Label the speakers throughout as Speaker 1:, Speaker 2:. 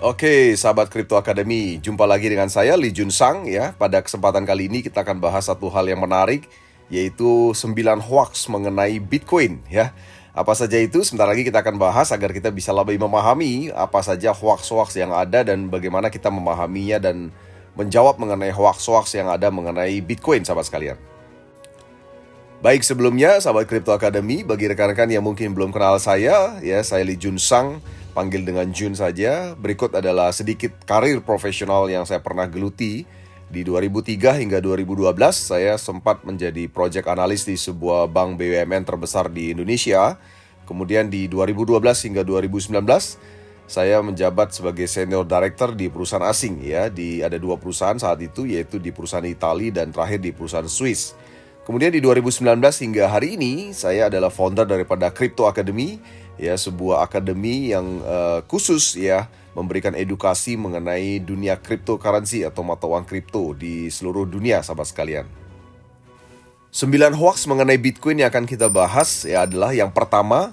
Speaker 1: Oke, sahabat Crypto Academy, jumpa lagi dengan saya Lee Jun Sang ya. Pada kesempatan kali ini kita akan bahas satu hal yang menarik, yaitu 9 hoax mengenai Bitcoin ya. Apa saja itu? Sebentar lagi kita akan bahas agar kita bisa lebih memahami apa saja hoax-hoax yang ada dan bagaimana kita memahaminya dan menjawab mengenai hoax-hoax yang ada mengenai Bitcoin, sahabat sekalian. Baik, sebelumnya sahabat Crypto Academy, bagi rekan-rekan yang mungkin belum kenal saya Lee Jun Sang, panggil dengan Jun saja. Berikut adalah sedikit karir profesional yang saya pernah geluti. Di 2003 hingga 2012, saya sempat menjadi project analis di sebuah bank BUMN terbesar di Indonesia. Kemudian di 2012 hingga 2019, saya menjabat sebagai senior director di perusahaan asing ya. Ada 2 perusahaan saat itu, yaitu di perusahaan Italia dan terakhir di perusahaan Swiss. Kemudian di 2019 hingga hari ini, saya adalah founder daripada Crypto Academy, ya, sebuah akademi yang khusus ya memberikan edukasi mengenai dunia cryptocurrency atau mata uang kripto di seluruh dunia, sahabat sekalian. 9 hoax mengenai Bitcoin yang akan kita bahas ya adalah yang pertama,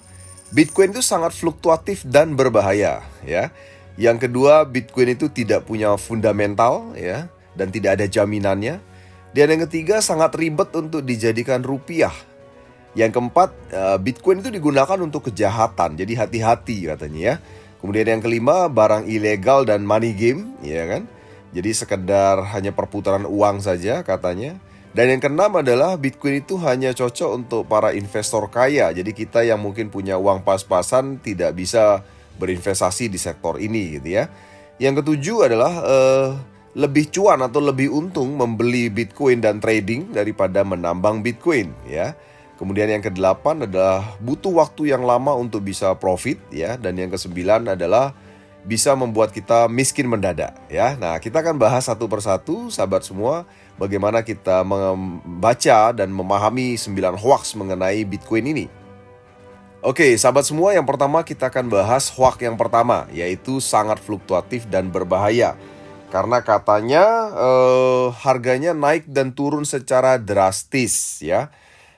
Speaker 1: Bitcoin itu sangat fluktuatif dan berbahaya ya. Yang kedua, Bitcoin itu tidak punya fundamental ya dan tidak ada jaminannya. Dan yang ketiga, sangat ribet untuk dijadikan rupiah. Yang keempat, Bitcoin itu digunakan untuk kejahatan, jadi hati-hati katanya ya. Kemudian yang kelima, barang ilegal dan money game, ya kan? Jadi sekedar hanya perputaran uang saja katanya. Dan yang keenam adalah Bitcoin itu hanya cocok untuk para investor kaya. Jadi kita yang mungkin punya uang pas-pasan tidak bisa berinvestasi di sektor ini gitu ya. Yang ketujuh adalah lebih cuan atau lebih untung membeli Bitcoin dan trading daripada menambang Bitcoin ya. Kemudian yang kedelapan adalah butuh waktu yang lama untuk bisa profit ya. Dan yang kesembilan adalah bisa membuat kita miskin mendadak ya. Nah, kita akan bahas satu persatu sahabat semua, bagaimana kita membaca dan memahami 9 hoax mengenai Bitcoin ini. Oke, sahabat semua, yang pertama kita akan bahas hoax yang pertama, yaitu sangat fluktuatif dan berbahaya. Karena katanya harganya naik dan turun secara drastis ya.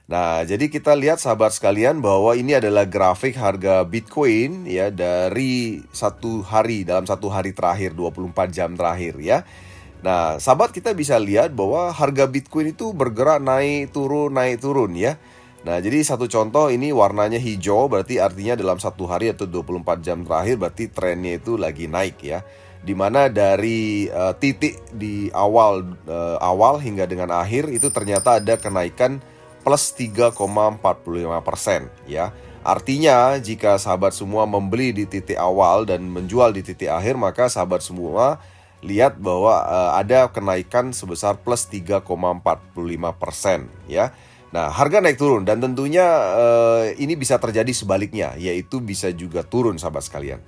Speaker 1: Nah, jadi kita lihat sahabat sekalian bahwa ini adalah grafik harga Bitcoin ya dari dalam satu hari terakhir, 24 jam terakhir ya. Nah, sahabat, kita bisa lihat bahwa harga Bitcoin itu bergerak naik turun ya. Nah, jadi satu contoh ini warnanya hijau, berarti artinya dalam satu hari atau 24 jam terakhir berarti trennya itu lagi naik ya. Dimana dari titik di awal hingga dengan akhir itu ternyata ada kenaikan plus 3,45% ya. Artinya jika sahabat semua membeli di titik awal dan menjual di titik akhir, maka sahabat semua lihat bahwa ada kenaikan sebesar plus 3,45% ya. Nah, harga naik turun dan tentunya ini bisa terjadi sebaliknya, yaitu bisa juga turun sahabat sekalian.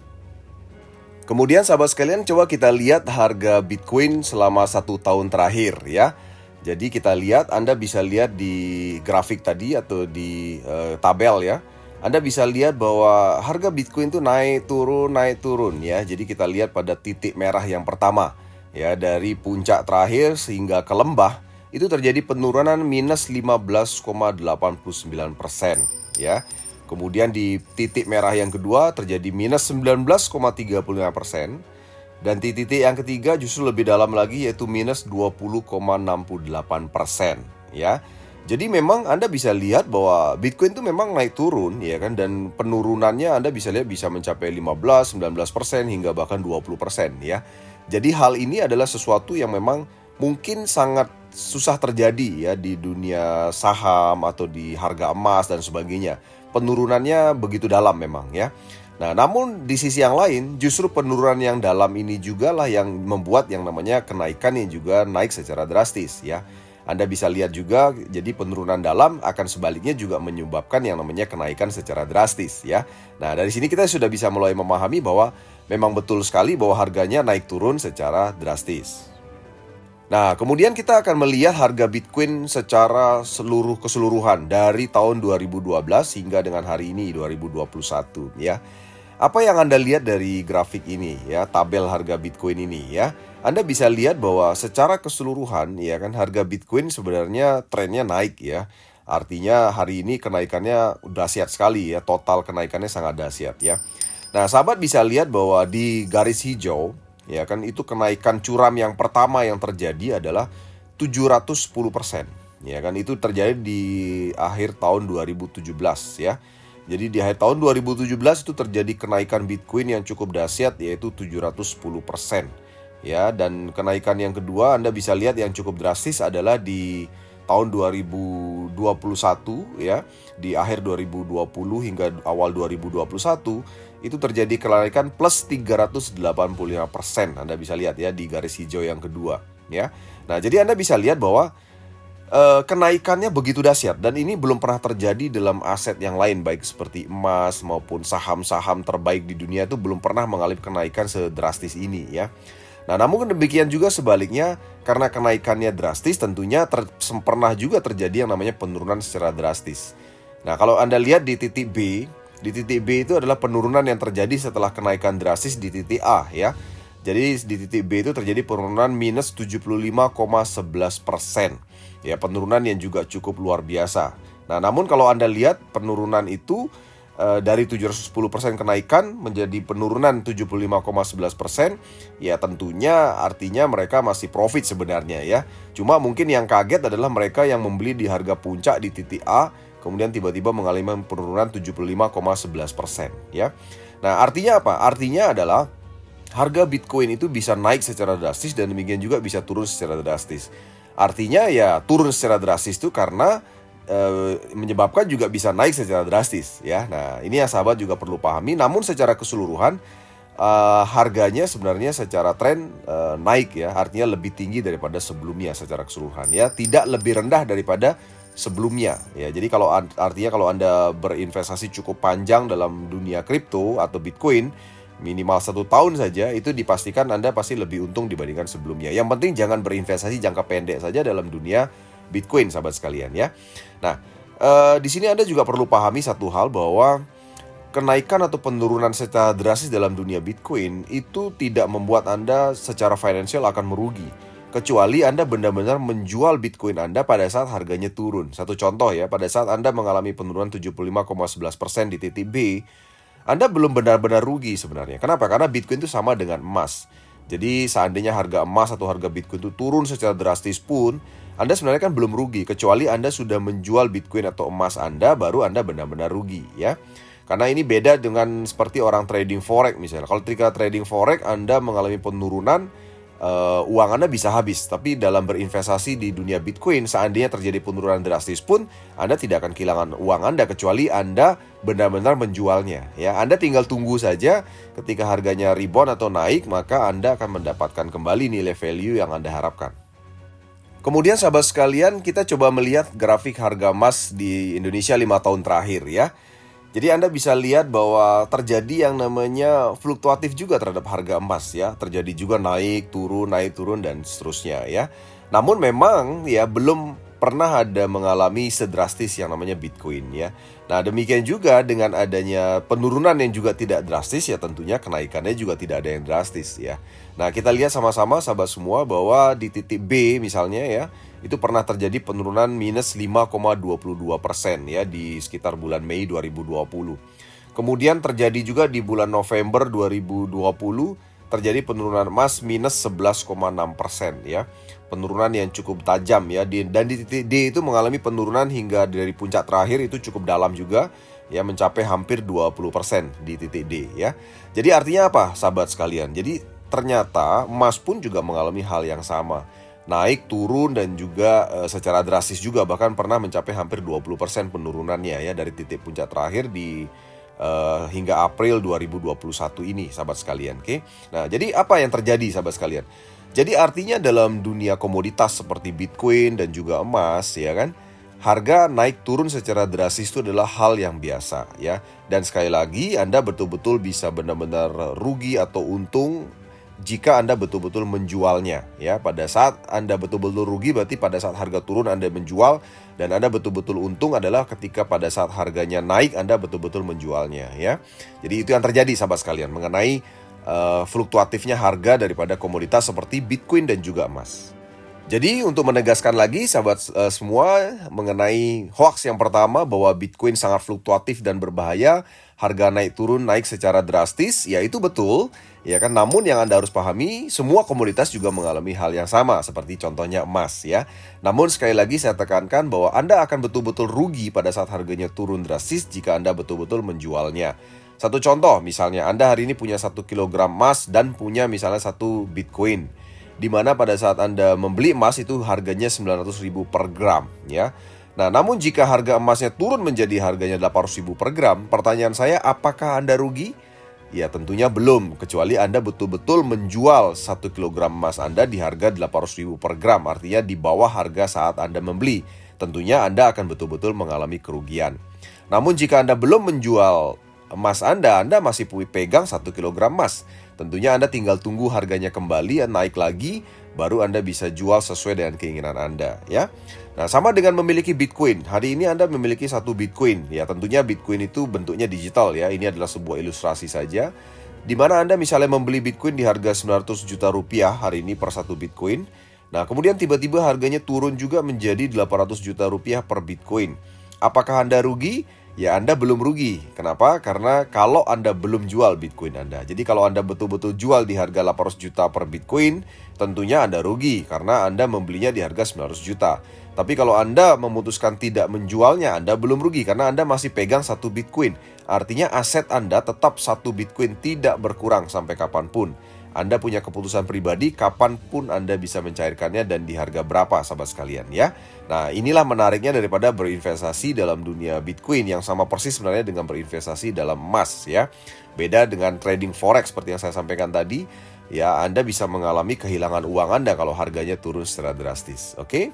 Speaker 1: Kemudian sahabat sekalian, coba kita lihat harga Bitcoin selama 1 tahun terakhir ya. Jadi kita lihat, Anda bisa lihat di grafik tadi atau di tabel ya. Anda bisa lihat bahwa harga Bitcoin itu naik turun ya. Jadi kita lihat pada titik merah yang pertama ya, dari puncak terakhir sehingga ke lembah itu terjadi penurunan minus 15,89% ya. Kemudian di titik merah yang kedua terjadi minus 19,35%. Dan di titik yang ketiga justru lebih dalam lagi, yaitu minus 20,68% ya. Jadi memang Anda bisa lihat bahwa Bitcoin itu memang naik turun ya kan, dan penurunannya Anda bisa lihat bisa mencapai 15, 19% hingga bahkan 20% ya. Jadi hal ini adalah sesuatu yang memang mungkin sangat susah terjadi ya di dunia saham atau di harga emas dan sebagainya. Penurunannya begitu dalam memang ya. Nah, namun di sisi yang lain, justru penurunan yang dalam ini juga lah yang membuat yang namanya kenaikan yang juga naik secara drastis ya. Anda bisa lihat juga, jadi penurunan dalam akan sebaliknya juga menyebabkan yang namanya kenaikan secara drastis ya. Nah, dari sini kita sudah bisa mulai memahami bahwa memang betul sekali bahwa harganya naik turun secara drastis. Nah, kemudian kita akan melihat harga Bitcoin secara keseluruhan dari tahun 2012 hingga dengan hari ini 2021 ya. Apa yang Anda lihat dari grafik ini ya, tabel harga Bitcoin ini ya. Anda bisa lihat bahwa secara keseluruhan ya kan, harga Bitcoin sebenarnya trennya naik ya. Artinya hari ini kenaikannya dahsyat sekali ya, total kenaikannya sangat dahsyat ya. Nah, sahabat bisa lihat bahwa di garis hijau, ya kan, itu kenaikan curam yang pertama yang terjadi adalah 710%. Ya kan, itu terjadi di akhir tahun 2017 ya. Jadi di akhir tahun 2017 itu terjadi kenaikan Bitcoin yang cukup dahsyat, yaitu 710%. Ya, dan kenaikan yang kedua Anda bisa lihat yang cukup drastis adalah di tahun 2021 ya, di akhir 2020 hingga awal 2021 itu terjadi kenaikan plus 385%. Anda bisa lihat ya di garis hijau yang kedua ya. Nah, jadi Anda bisa lihat bahwa kenaikannya begitu dahsyat dan ini belum pernah terjadi dalam aset yang lain, baik seperti emas maupun saham-saham terbaik di dunia itu belum pernah mengalami kenaikan sedrastis ini ya. Nah, namun demikian juga sebaliknya, karena kenaikannya drastis tentunya pernah juga terjadi yang namanya penurunan secara drastis. Nah, kalau Anda lihat di titik B itu adalah penurunan yang terjadi setelah kenaikan drastis di titik A ya. Jadi di titik B itu terjadi penurunan minus 75,11%. Ya, penurunan yang juga cukup luar biasa. Nah, namun kalau Anda lihat penurunan itu dari 710% kenaikan menjadi penurunan 75,11%, ya tentunya artinya mereka masih profit sebenarnya ya. Cuma mungkin yang kaget adalah mereka yang membeli di harga puncak di titik A, kemudian tiba-tiba mengalami penurunan 75,11% ya. Nah, artinya apa? Artinya adalah harga Bitcoin itu bisa naik secara drastis dan demikian juga bisa turun secara drastis. Artinya ya turun secara drastis itu karena menyebabkan juga bisa naik secara drastis ya. Nah, ini yang sahabat juga perlu pahami. Namun secara keseluruhan harganya sebenarnya secara tren naik ya. Artinya lebih tinggi daripada sebelumnya secara keseluruhan ya. Tidak lebih rendah daripada sebelumnya ya. Jadi artinya kalau Anda berinvestasi cukup panjang dalam dunia kripto atau Bitcoin, minimal 1 tahun saja, itu dipastikan Anda pasti lebih untung dibandingkan sebelumnya. Yang penting jangan berinvestasi jangka pendek saja dalam dunia Bitcoin, sahabat sekalian ya. Nah, di sini Anda juga perlu pahami satu hal, bahwa kenaikan atau penurunan secara drastis dalam dunia Bitcoin itu tidak membuat Anda secara finansial akan merugi, kecuali Anda benar-benar menjual Bitcoin Anda pada saat harganya turun. Satu contoh ya, pada saat Anda mengalami penurunan 75,11% di titik B, Anda belum benar-benar rugi sebenarnya. Kenapa? Karena Bitcoin itu sama dengan emas. Jadi seandainya harga emas atau harga Bitcoin itu turun secara drastis pun, Anda sebenarnya kan belum rugi, kecuali Anda sudah menjual Bitcoin atau emas Anda, baru Anda benar-benar rugi ya. Karena ini beda dengan seperti orang trading forex misalnya. Kalau ketika trading forex Anda mengalami penurunan, uang Anda bisa habis. Tapi dalam berinvestasi di dunia Bitcoin, seandainya terjadi penurunan drastis pun, Anda tidak akan kehilangan uang Anda, kecuali Anda benar-benar menjualnya ya. Anda tinggal tunggu saja, ketika harganya rebound atau naik, maka Anda akan mendapatkan kembali nilai value yang Anda harapkan. Kemudian sahabat sekalian, kita coba melihat grafik harga emas di Indonesia 5 tahun terakhir ya. Jadi Anda bisa lihat bahwa terjadi yang namanya fluktuatif juga terhadap harga emas ya. Terjadi juga naik turun dan seterusnya ya. Namun memang ya belum pernah ada mengalami sedrastis yang namanya Bitcoin ya. Nah, demikian juga dengan adanya penurunan yang juga tidak drastis ya, tentunya kenaikannya juga tidak ada yang drastis ya. Nah, kita lihat sama-sama sahabat semua bahwa di titik B misalnya ya, itu pernah terjadi penurunan minus 5,22% ya di sekitar bulan Mei 2020. Kemudian terjadi juga di bulan November 2020 terjadi penurunan emas minus 11,6% ya. Penurunan yang cukup tajam ya, dan di titik D itu mengalami penurunan hingga dari puncak terakhir itu cukup dalam juga ya, mencapai hampir 20% di titik D ya. Jadi artinya apa sahabat sekalian? Jadi ternyata emas pun juga mengalami hal yang sama. Naik, turun, dan juga secara drastis juga, bahkan pernah mencapai hampir 20% penurunannya ya dari titik puncak terakhir di hingga April 2021 ini sahabat sekalian. Oke. Nah, jadi apa yang terjadi sahabat sekalian? Jadi artinya dalam dunia komoditas seperti Bitcoin dan juga emas ya kan, harga naik turun secara drastis itu adalah hal yang biasa ya. Dan sekali lagi Anda betul-betul bisa benar-benar rugi atau untung jika Anda betul-betul menjualnya ya. Pada saat Anda betul-betul rugi berarti pada saat harga turun Anda menjual, dan Anda betul-betul untung adalah ketika pada saat harganya naik Anda betul-betul menjualnya ya. Jadi itu yang terjadi sahabat sekalian mengenai fluktuatifnya harga daripada komoditas seperti Bitcoin dan juga emas. Jadi untuk menegaskan lagi sahabat semua mengenai hoax yang pertama bahwa Bitcoin sangat fluktuatif dan berbahaya, harga naik turun naik secara drastis, ya itu betul, ya kan. Namun yang Anda harus pahami, semua komoditas juga mengalami hal yang sama seperti contohnya emas ya. Namun sekali lagi saya tekankan bahwa Anda akan betul-betul rugi pada saat harganya turun drastis jika Anda betul-betul menjualnya. Satu contoh, misalnya Anda hari ini punya 1 kilogram emas dan punya misalnya 1 Bitcoin, di mana pada saat Anda membeli emas itu harganya 900.000 per gram ya. Nah, namun jika harga emasnya turun menjadi harganya 800.000 per gram, pertanyaan saya, apakah Anda rugi? Ya tentunya belum, kecuali Anda betul-betul menjual 1 kilogram emas Anda di harga 800.000 per gram, artinya di bawah harga saat Anda membeli. Tentunya Anda akan betul-betul mengalami kerugian. Namun jika Anda belum menjual emas Anda masih pegang 1 kilogram emas. Tentunya Anda tinggal tunggu harganya kembali naik lagi, baru Anda bisa jual sesuai dengan keinginan Anda ya. Nah, sama dengan memiliki Bitcoin. Hari ini Anda memiliki 1 Bitcoin. Ya, tentunya Bitcoin itu bentuknya digital ya. Ini adalah sebuah ilustrasi saja. Di mana Anda misalnya membeli Bitcoin di harga 900 juta rupiah hari ini per 1 Bitcoin. Nah, kemudian tiba-tiba harganya turun juga menjadi 800 juta rupiah per Bitcoin. Apakah Anda rugi? Ya, Anda belum rugi. Kenapa? Karena kalau Anda belum jual Bitcoin Anda. Jadi kalau Anda betul-betul jual di harga 800 juta per Bitcoin, tentunya Anda rugi karena Anda membelinya di harga 900 juta. Tapi kalau Anda memutuskan tidak menjualnya, Anda belum rugi karena Anda masih pegang 1 Bitcoin. Artinya aset Anda tetap 1 Bitcoin, tidak berkurang sampai kapanpun. Anda punya keputusan pribadi kapanpun Anda bisa mencairkannya dan di harga berapa sahabat sekalian ya. Nah, inilah menariknya daripada berinvestasi dalam dunia Bitcoin, yang sama persis sebenarnya dengan berinvestasi dalam emas ya. Beda dengan trading forex seperti yang saya sampaikan tadi, ya Anda bisa mengalami kehilangan uang Anda kalau harganya turun secara drastis. Oke?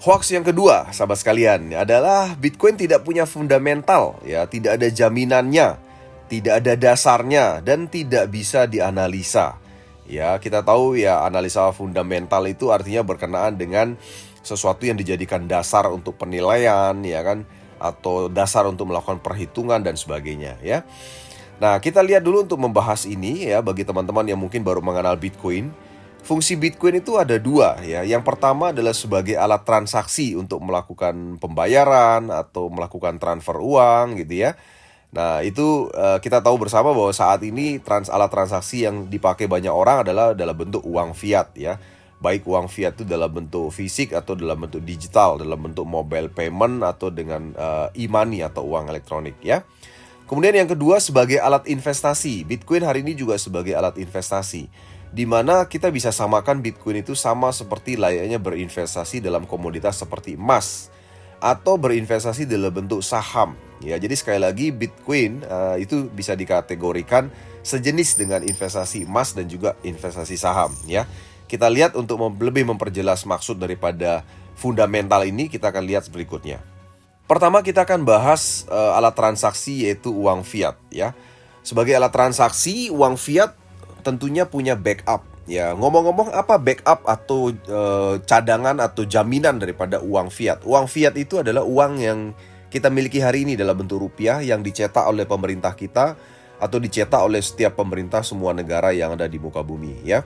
Speaker 1: Hoax yang kedua sahabat sekalian adalah Bitcoin tidak punya fundamental ya, tidak ada jaminannya, tidak ada dasarnya, dan tidak bisa dianalisa. Ya, kita tahu ya, analisa fundamental itu artinya berkenaan dengan sesuatu yang dijadikan dasar untuk penilaian, ya kan, atau dasar untuk melakukan perhitungan dan sebagainya, ya. Nah, kita lihat dulu untuk membahas ini ya, bagi teman-teman yang mungkin baru mengenal Bitcoin. Fungsi Bitcoin itu ada dua ya. Yang pertama adalah sebagai alat transaksi untuk melakukan pembayaran atau melakukan transfer uang gitu ya. Nah, itu kita tahu bersama bahwa saat ini alat transaksi yang dipakai banyak orang adalah dalam bentuk uang fiat ya. Baik uang fiat itu dalam bentuk fisik atau dalam bentuk digital, dalam bentuk mobile payment atau dengan e-money atau uang elektronik ya. Kemudian yang kedua sebagai alat investasi. Bitcoin hari ini juga sebagai alat investasi, di mana kita bisa samakan Bitcoin itu sama seperti layaknya berinvestasi dalam komoditas seperti emas atau berinvestasi dalam bentuk saham. Ya, jadi sekali lagi Bitcoin itu bisa dikategorikan sejenis dengan investasi emas dan juga investasi saham. Ya, kita lihat untuk lebih memperjelas maksud daripada fundamental ini, kita akan lihat berikutnya. Pertama kita akan bahas alat transaksi yaitu uang fiat. Ya, sebagai alat transaksi uang fiat tentunya punya backup. Ya, ngomong-ngomong apa backup atau cadangan atau jaminan daripada uang fiat? Uang fiat itu adalah uang yang kita miliki hari ini dalam bentuk rupiah yang dicetak oleh pemerintah kita atau dicetak oleh setiap pemerintah semua negara yang ada di muka bumi ya.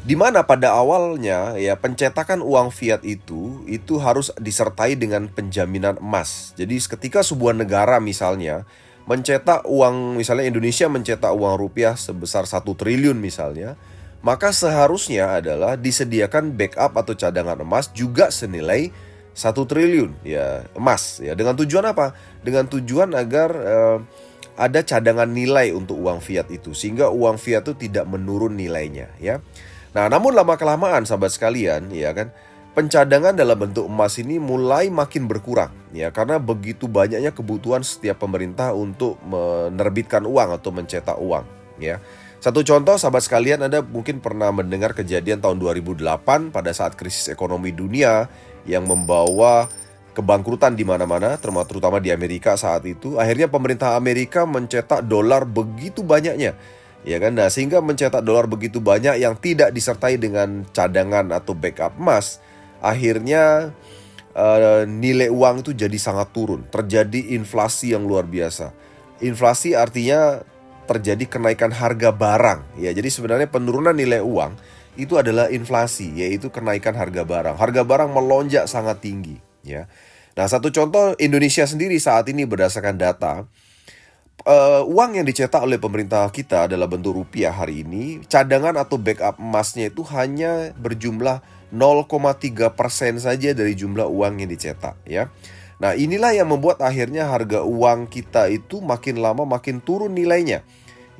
Speaker 1: Di mana pada awalnya ya pencetakan uang fiat itu harus disertai dengan penjaminan emas. Jadi ketika sebuah negara misalnya mencetak uang, misalnya Indonesia mencetak uang rupiah sebesar 1 triliun misalnya, maka seharusnya adalah disediakan backup atau cadangan emas juga senilai 1 triliun ya emas ya. Dengan tujuan apa? Dengan tujuan agar ada cadangan nilai untuk uang fiat itu, sehingga uang fiat itu tidak menurun nilainya ya. Nah, namun lama-kelamaan sahabat sekalian ya kan, pencadangan dalam bentuk emas ini mulai makin berkurang ya, karena begitu banyaknya kebutuhan setiap pemerintah untuk menerbitkan uang atau mencetak uang ya. Satu contoh sahabat sekalian, Anda mungkin pernah mendengar kejadian tahun 2008 pada saat krisis ekonomi dunia yang membawa kebangkrutan di mana-mana, terutama di Amerika saat itu. Akhirnya pemerintah Amerika mencetak dolar begitu banyaknya. Ya kan, nah sehingga mencetak dolar begitu banyak yang tidak disertai dengan cadangan atau backup emas, akhirnya nilai uang itu jadi sangat turun, terjadi inflasi yang luar biasa. Inflasi artinya terjadi kenaikan harga barang. Ya, jadi sebenarnya penurunan nilai uang itu adalah inflasi, yaitu kenaikan harga barang. Harga barang melonjak sangat tinggi, ya. Nah, satu contoh Indonesia sendiri saat ini berdasarkan data, uang yang dicetak oleh pemerintah kita adalah bentuk rupiah hari ini, cadangan atau backup emasnya itu hanya berjumlah 0,3% saja dari jumlah uang yang dicetak, ya. Nah, inilah yang membuat akhirnya harga uang kita itu makin lama makin turun nilainya.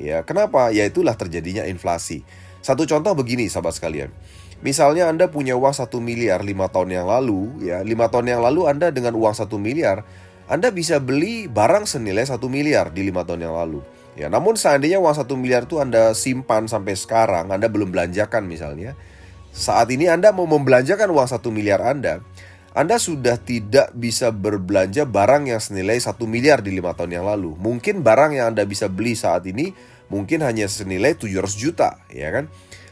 Speaker 1: Ya, kenapa? Ya itulah terjadinya inflasi. Satu contoh begini, sahabat sekalian. Misalnya Anda punya uang 1 miliar 5 tahun yang lalu, ya 5 tahun yang lalu Anda dengan uang 1 miliar, Anda bisa beli barang senilai 1 miliar di 5 tahun yang lalu. Ya, namun seandainya uang 1 miliar itu Anda simpan sampai sekarang, Anda belum belanjakan misalnya. Saat ini Anda mau membelanjakan uang 1 miliar Anda sudah tidak bisa berbelanja barang yang senilai 1 miliar di 5 tahun yang lalu. Mungkin barang yang Anda bisa beli saat ini mungkin hanya senilai 700 juta, ya kan?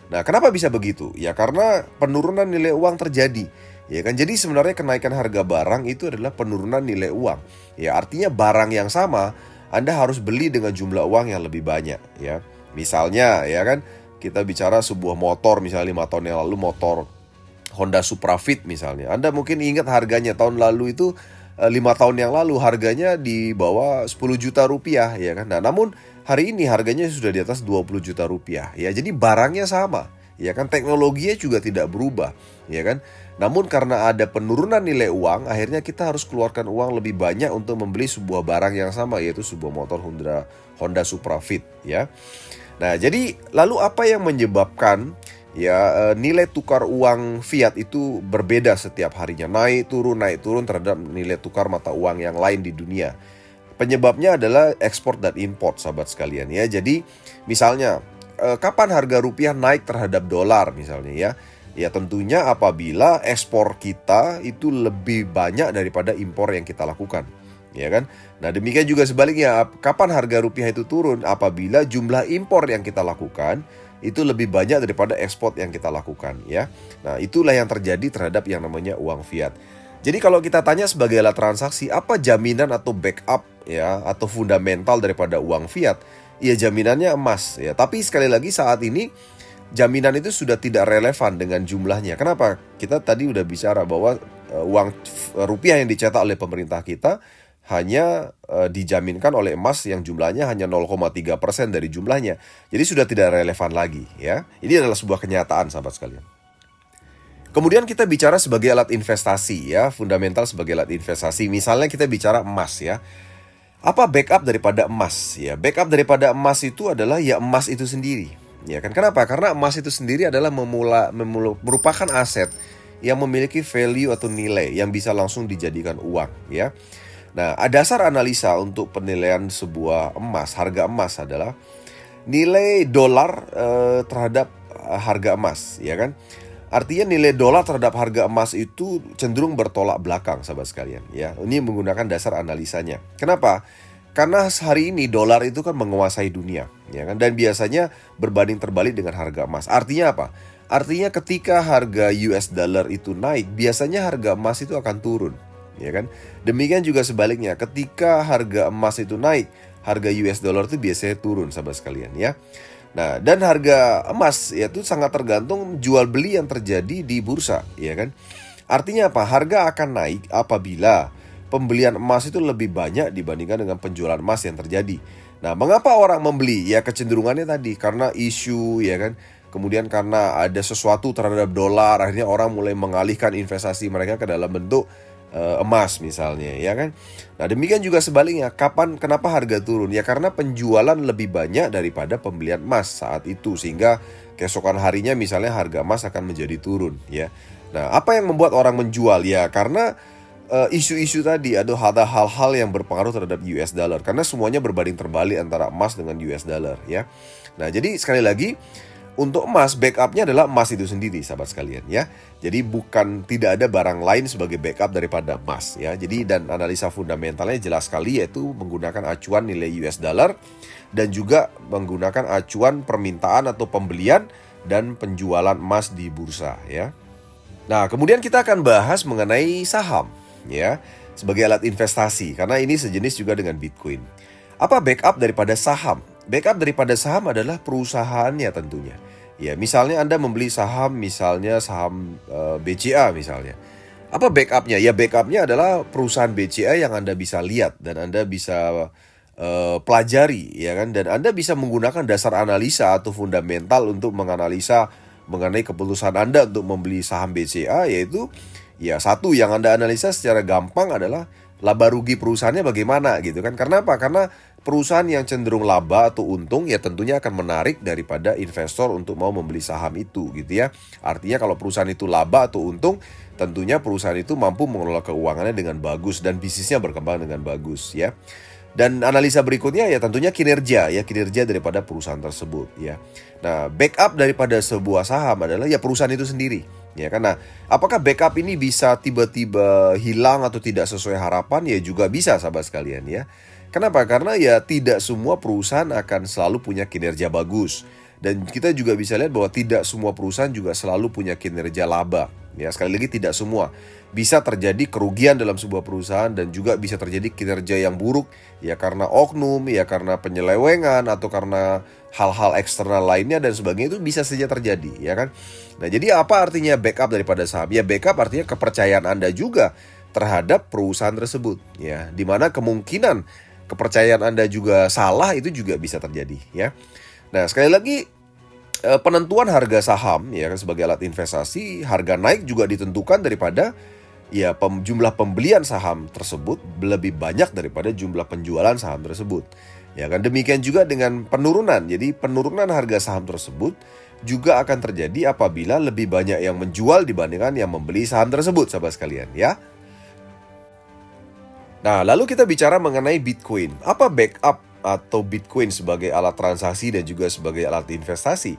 Speaker 1: Nah, kenapa bisa begitu? Ya karena penurunan nilai uang terjadi. Ya kan, jadi sebenarnya kenaikan harga barang itu adalah penurunan nilai uang. Ya, artinya barang yang sama Anda harus beli dengan jumlah uang yang lebih banyak, ya. Misalnya, ya kan, kita bicara sebuah motor misalnya 5 tahun yang lalu, motor Honda Supra Fit misalnya. Anda mungkin ingat harganya tahun lalu itu 5 tahun yang lalu harganya di bawah 10 juta rupiah, ya kan. Nah, namun hari ini harganya sudah di atas 20 juta rupiah. Ya, jadi barangnya sama, ya kan, teknologinya juga tidak berubah, ya kan. Namun karena ada penurunan nilai uang, akhirnya kita harus keluarkan uang lebih banyak untuk membeli sebuah barang yang sama, yaitu sebuah motor Honda Supra Fit, ya. Nah, jadi lalu apa yang menyebabkan nilai tukar uang fiat itu berbeda setiap harinya, naik turun terhadap nilai tukar mata uang yang lain di dunia? Penyebabnya adalah ekspor dan import, sahabat sekalian, ya. Jadi misalnya kapan harga rupiah naik terhadap dolar misalnya, ya? Ya tentunya apabila ekspor kita itu lebih banyak daripada impor yang kita lakukan, ya kan? Nah, demikian juga sebaliknya, kapan harga rupiah itu turun? Apabila jumlah impor yang kita lakukan itu lebih banyak daripada ekspor yang kita lakukan, ya. Nah, itulah yang terjadi terhadap yang namanya uang fiat. Jadi kalau kita tanya sebagai alat transaksi, apa jaminan atau backup, ya, atau fundamental daripada uang fiat? Ya, jaminannya emas, ya. Tapi sekali lagi saat ini jaminan itu sudah tidak relevan dengan jumlahnya. Kenapa? Kita tadi udah bicara bahwa uang rupiah yang dicetak oleh pemerintah kita hanya dijaminkan oleh emas yang jumlahnya hanya 0,3% dari jumlahnya. Jadi sudah tidak relevan lagi, ya. Ini adalah sebuah kenyataan, sahabat sekalian. Kemudian kita bicara sebagai alat investasi, ya, fundamental sebagai alat investasi. Misalnya kita bicara emas, ya. Apa backup daripada emas? Ya, backup daripada emas itu adalah ya emas itu sendiri. Ya kan, kenapa? Karena emas itu sendiri adalah merupakan aset yang memiliki value atau nilai yang bisa langsung dijadikan uang, ya. Nah, dasar analisa untuk penilaian sebuah emas, harga emas adalah nilai dolar terhadap harga emas, ya kan? Artinya nilai dolar terhadap harga emas itu cenderung bertolak belakang, sahabat sekalian, ya. Ini menggunakan dasar analisanya. Kenapa? Karena hari ini dolar itu kan menguasai dunia, ya kan? Dan biasanya berbanding terbalik dengan harga emas. Artinya apa? Artinya ketika harga US dollar itu naik, biasanya harga emas itu akan turun, ya kan? Demikian juga sebaliknya, ketika harga emas itu naik, harga US dollar itu biasanya turun, sahabat sekalian, ya. Nah, dan harga emas itu sangat tergantung jual beli yang terjadi di bursa, ya kan? Artinya apa? Harga akan naik apabila pembelian emas itu lebih banyak dibandingkan dengan penjualan emas yang terjadi. Nah, mengapa orang membeli? Ya kecenderungannya tadi karena isu, ya kan? Kemudian karena ada sesuatu terhadap dolar, akhirnya orang mulai mengalihkan investasi mereka ke dalam bentuk emas misalnya, ya kan? Nah, demikian juga sebaliknya. Kenapa harga turun? Ya karena penjualan lebih banyak daripada pembelian emas saat itu, sehingga keesokan harinya misalnya harga emas akan menjadi turun, ya. Nah, apa yang membuat orang menjual? Ya karena isu-isu tadi, ada hal-hal yang berpengaruh terhadap US dollar, karena semuanya berbanding terbalik antara emas dengan US dollar, ya. Nah, jadi sekali lagi, untuk emas, backupnya adalah emas itu sendiri, sahabat sekalian, ya. Jadi tidak ada barang lain sebagai backup daripada emas, ya. Jadi dan analisa fundamentalnya jelas sekali, yaitu menggunakan acuan nilai US dollar dan juga menggunakan acuan permintaan atau pembelian dan penjualan emas di bursa, ya. Nah, kemudian kita akan bahas mengenai saham, ya, sebagai alat investasi, karena ini sejenis juga dengan Bitcoin. Apa backup daripada saham? Backup daripada saham adalah perusahaannya tentunya. Ya, misalnya Anda membeli saham, misalnya saham BCA misalnya. Apa backupnya? Ya backupnya adalah perusahaan BCA yang Anda bisa lihat dan Anda bisa pelajari, ya kan? Dan Anda bisa menggunakan dasar analisa atau fundamental untuk menganalisa mengenai keputusan Anda untuk membeli saham BCA, yaitu ya satu yang Anda analisa secara gampang adalah laba rugi perusahaannya bagaimana gitu kan. Karena apa? Karena perusahaan yang cenderung laba atau untung ya tentunya akan menarik daripada investor untuk mau membeli saham itu gitu ya. Artinya kalau perusahaan itu laba atau untung, tentunya perusahaan itu mampu mengelola keuangannya dengan bagus dan bisnisnya berkembang dengan bagus ya. Dan analisa berikutnya ya tentunya kinerja daripada perusahaan tersebut ya. Nah, backup daripada sebuah saham adalah ya perusahaan itu sendiri. Ya karena apakah backup ini bisa tiba-tiba hilang atau tidak sesuai harapan? Ya juga bisa sahabat sekalian ya. Kenapa? Karena ya tidak semua perusahaan akan selalu punya kinerja bagus. Dan kita juga bisa lihat bahwa tidak semua perusahaan juga selalu punya kinerja laba. Ya, sekali lagi tidak semua. Bisa terjadi kerugian dalam sebuah perusahaan dan juga bisa terjadi kinerja yang buruk ya karena oknum, ya karena penyelewengan atau karena hal-hal eksternal lainnya dan sebagainya, itu bisa saja terjadi ya kan. Nah, jadi apa artinya backup daripada saham? Ya backup artinya kepercayaan Anda juga terhadap perusahaan tersebut ya, dimana kemungkinan kepercayaan Anda juga salah itu juga bisa terjadi ya. Nah, sekali lagi penentuan harga saham ya kan sebagai alat investasi, harga naik juga ditentukan daripada ya jumlah pembelian saham tersebut lebih banyak daripada jumlah penjualan saham tersebut. Ya kan, demikian juga dengan penurunan. Jadi penurunan harga saham tersebut juga akan terjadi apabila lebih banyak yang menjual dibandingkan yang membeli saham tersebut, sahabat sekalian ya. Nah, lalu kita bicara mengenai Bitcoin. Apa backup atau Bitcoin sebagai alat transaksi dan juga sebagai alat investasi?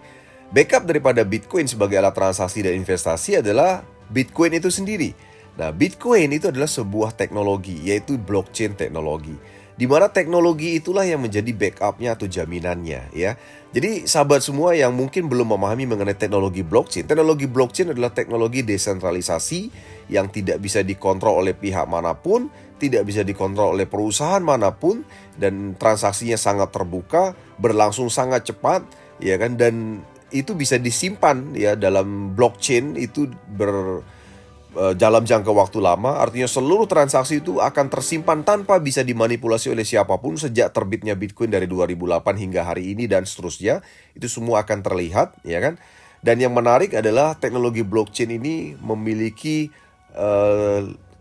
Speaker 1: Backup daripada Bitcoin sebagai alat transaksi dan investasi adalah Bitcoin itu sendiri. Nah, Bitcoin itu adalah sebuah teknologi, yaitu blockchain teknologi, di mana teknologi itulah yang menjadi backupnya atau jaminannya ya. Jadi sahabat semua yang mungkin belum memahami mengenai teknologi blockchain adalah teknologi desentralisasi yang tidak bisa dikontrol oleh pihak manapun, tidak bisa dikontrol oleh perusahaan manapun, dan transaksinya sangat terbuka, berlangsung sangat cepat ya kan, dan itu bisa disimpan ya dalam blockchain itu dalam jangka waktu lama. Artinya seluruh transaksi itu akan tersimpan tanpa bisa dimanipulasi oleh siapapun sejak terbitnya Bitcoin dari 2008 hingga hari ini dan seterusnya. Itu semua akan terlihat ya kan. Dan yang menarik adalah teknologi blockchain ini memiliki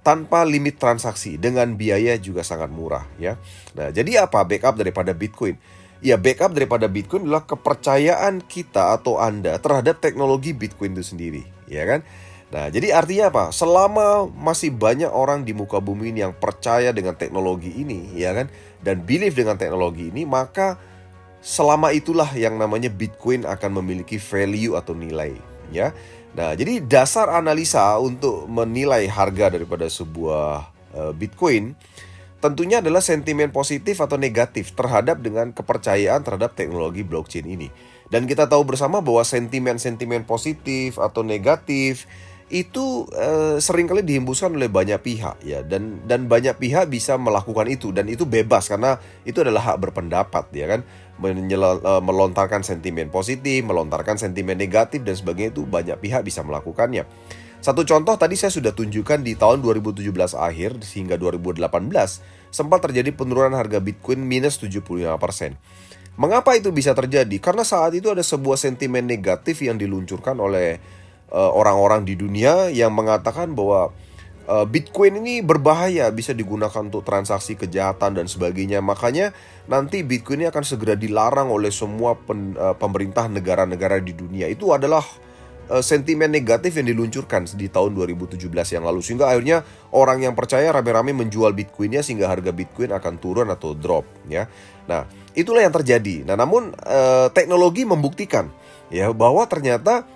Speaker 1: tanpa limit transaksi dengan biaya juga sangat murah ya. Nah, jadi apa backup daripada Bitcoin? Ya, backup daripada Bitcoin adalah kepercayaan kita atau Anda terhadap teknologi Bitcoin itu sendiri ya kan. Nah, jadi artinya apa? Selama masih banyak orang di muka bumi ini yang percaya dengan teknologi ini, ya kan, dan believe dengan teknologi ini, maka selama itulah yang namanya Bitcoin akan memiliki value atau nilai, ya. Nah, jadi dasar analisa untuk menilai harga daripada sebuah Bitcoin tentunya adalah sentimen positif atau negatif terhadap dengan kepercayaan terhadap teknologi blockchain ini. Dan kita tahu bersama bahwa sentimen-sentimen positif atau negatif itu seringkali dihembuskan oleh banyak pihak ya, dan banyak pihak bisa melakukan itu, dan itu bebas karena itu adalah hak berpendapat ya kan, melontarkan sentimen positif, melontarkan sentimen negatif dan sebagainya, itu banyak pihak bisa melakukannya. Satu contoh tadi saya sudah tunjukkan di tahun 2017 akhir hingga 2018 sempat terjadi penurunan harga Bitcoin minus 75%. Mengapa itu bisa terjadi? Karena saat itu ada sebuah sentimen negatif yang diluncurkan oleh orang-orang di dunia yang mengatakan bahwa Bitcoin ini berbahaya, bisa digunakan untuk transaksi kejahatan dan sebagainya. Makanya nanti Bitcoin ini akan segera dilarang oleh semua pemerintah negara-negara di dunia. Itu adalah sentimen negatif yang diluncurkan di tahun 2017 yang lalu, sehingga akhirnya orang yang percaya rame-rame menjual Bitcoinnya sehingga harga Bitcoin akan turun atau drop ya. Nah, itulah yang terjadi. Nah, namun teknologi membuktikan ya bahwa ternyata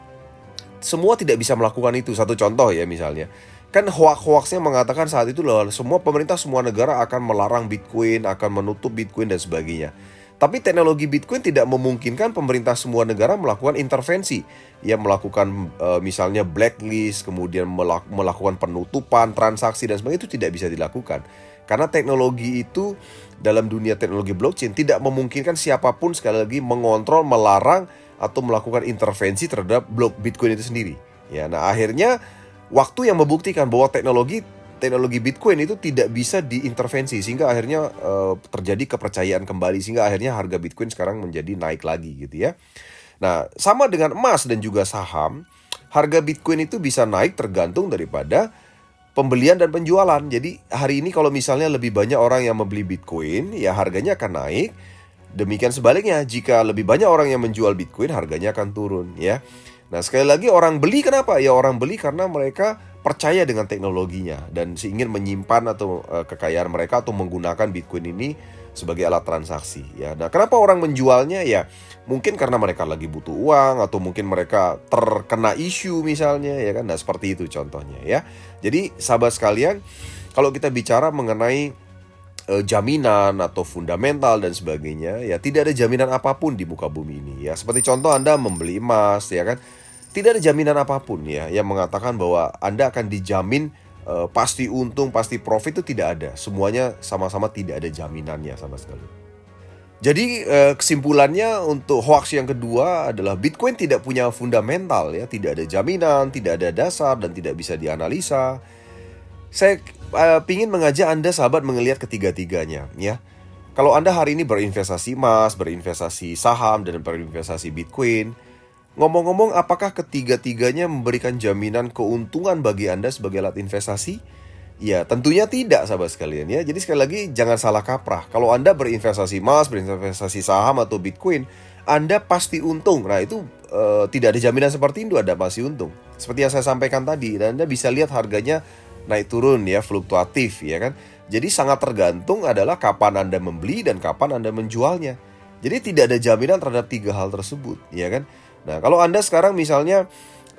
Speaker 1: semua tidak bisa melakukan itu. Satu contoh ya, misalnya kan hoax-hoaxnya mengatakan saat itu loh semua pemerintah, semua negara akan melarang Bitcoin, akan menutup Bitcoin dan sebagainya. Tapi teknologi Bitcoin tidak memungkinkan pemerintah semua negara melakukan intervensi, ya melakukan misalnya blacklist, kemudian melakukan penutupan transaksi dan sebagainya. Itu tidak bisa dilakukan karena teknologi itu dalam dunia teknologi blockchain tidak memungkinkan siapapun sekali lagi mengontrol, melarang atau melakukan intervensi terhadap blok Bitcoin itu sendiri. Ya, nah akhirnya waktu yang membuktikan bahwa teknologi Bitcoin itu tidak bisa diintervensi, sehingga akhirnya terjadi kepercayaan kembali, sehingga akhirnya harga Bitcoin sekarang menjadi naik lagi gitu ya. Nah, sama dengan emas dan juga saham, harga Bitcoin itu bisa naik tergantung daripada pembelian dan penjualan. Jadi hari ini kalau misalnya lebih banyak orang yang membeli Bitcoin, ya harganya akan naik. Demikian sebaliknya, jika lebih banyak orang yang menjual Bitcoin, harganya akan turun ya. Nah, sekali lagi orang beli kenapa? Ya orang beli karena mereka percaya dengan teknologinya dan ingin menyimpan atau kekayaan mereka atau menggunakan Bitcoin ini sebagai alat transaksi ya. Nah, kenapa orang menjualnya? Ya mungkin karena mereka lagi butuh uang atau mungkin mereka terkena isu misalnya ya kan. Nah, seperti itu contohnya ya. Jadi sahabat sekalian, kalau kita bicara mengenai jaminan atau fundamental dan sebagainya, ya tidak ada jaminan apapun di muka bumi ini ya. Seperti contoh Anda membeli emas ya kan, tidak ada jaminan apapun ya yang mengatakan bahwa Anda akan dijamin pasti untung, pasti profit, itu tidak ada. Semuanya sama-sama tidak ada jaminannya sama sekali. Jadi kesimpulannya untuk hoax yang kedua adalah Bitcoin tidak punya fundamental ya, tidak ada jaminan, tidak ada dasar dan tidak bisa dianalisa. Saya ingin mengajak Anda sahabat melihat ketiga-tiganya ya. Kalau Anda hari ini berinvestasi emas, berinvestasi saham, dan berinvestasi Bitcoin, ngomong-ngomong, apakah ketiga-tiganya memberikan jaminan keuntungan bagi Anda sebagai alat investasi? Ya, tentunya tidak sahabat sekalian ya. Jadi sekali lagi jangan salah kaprah. Kalau Anda berinvestasi emas, berinvestasi saham atau Bitcoin, Anda pasti untung. Nah, itu tidak ada jaminan seperti itu Anda pasti untung. Seperti yang saya sampaikan tadi, dan Anda bisa lihat harganya naik turun ya, fluktuatif ya kan. Jadi sangat tergantung adalah kapan Anda membeli dan kapan Anda menjualnya. Jadi tidak ada jaminan terhadap tiga hal tersebut ya kan. Nah, kalau Anda sekarang misalnya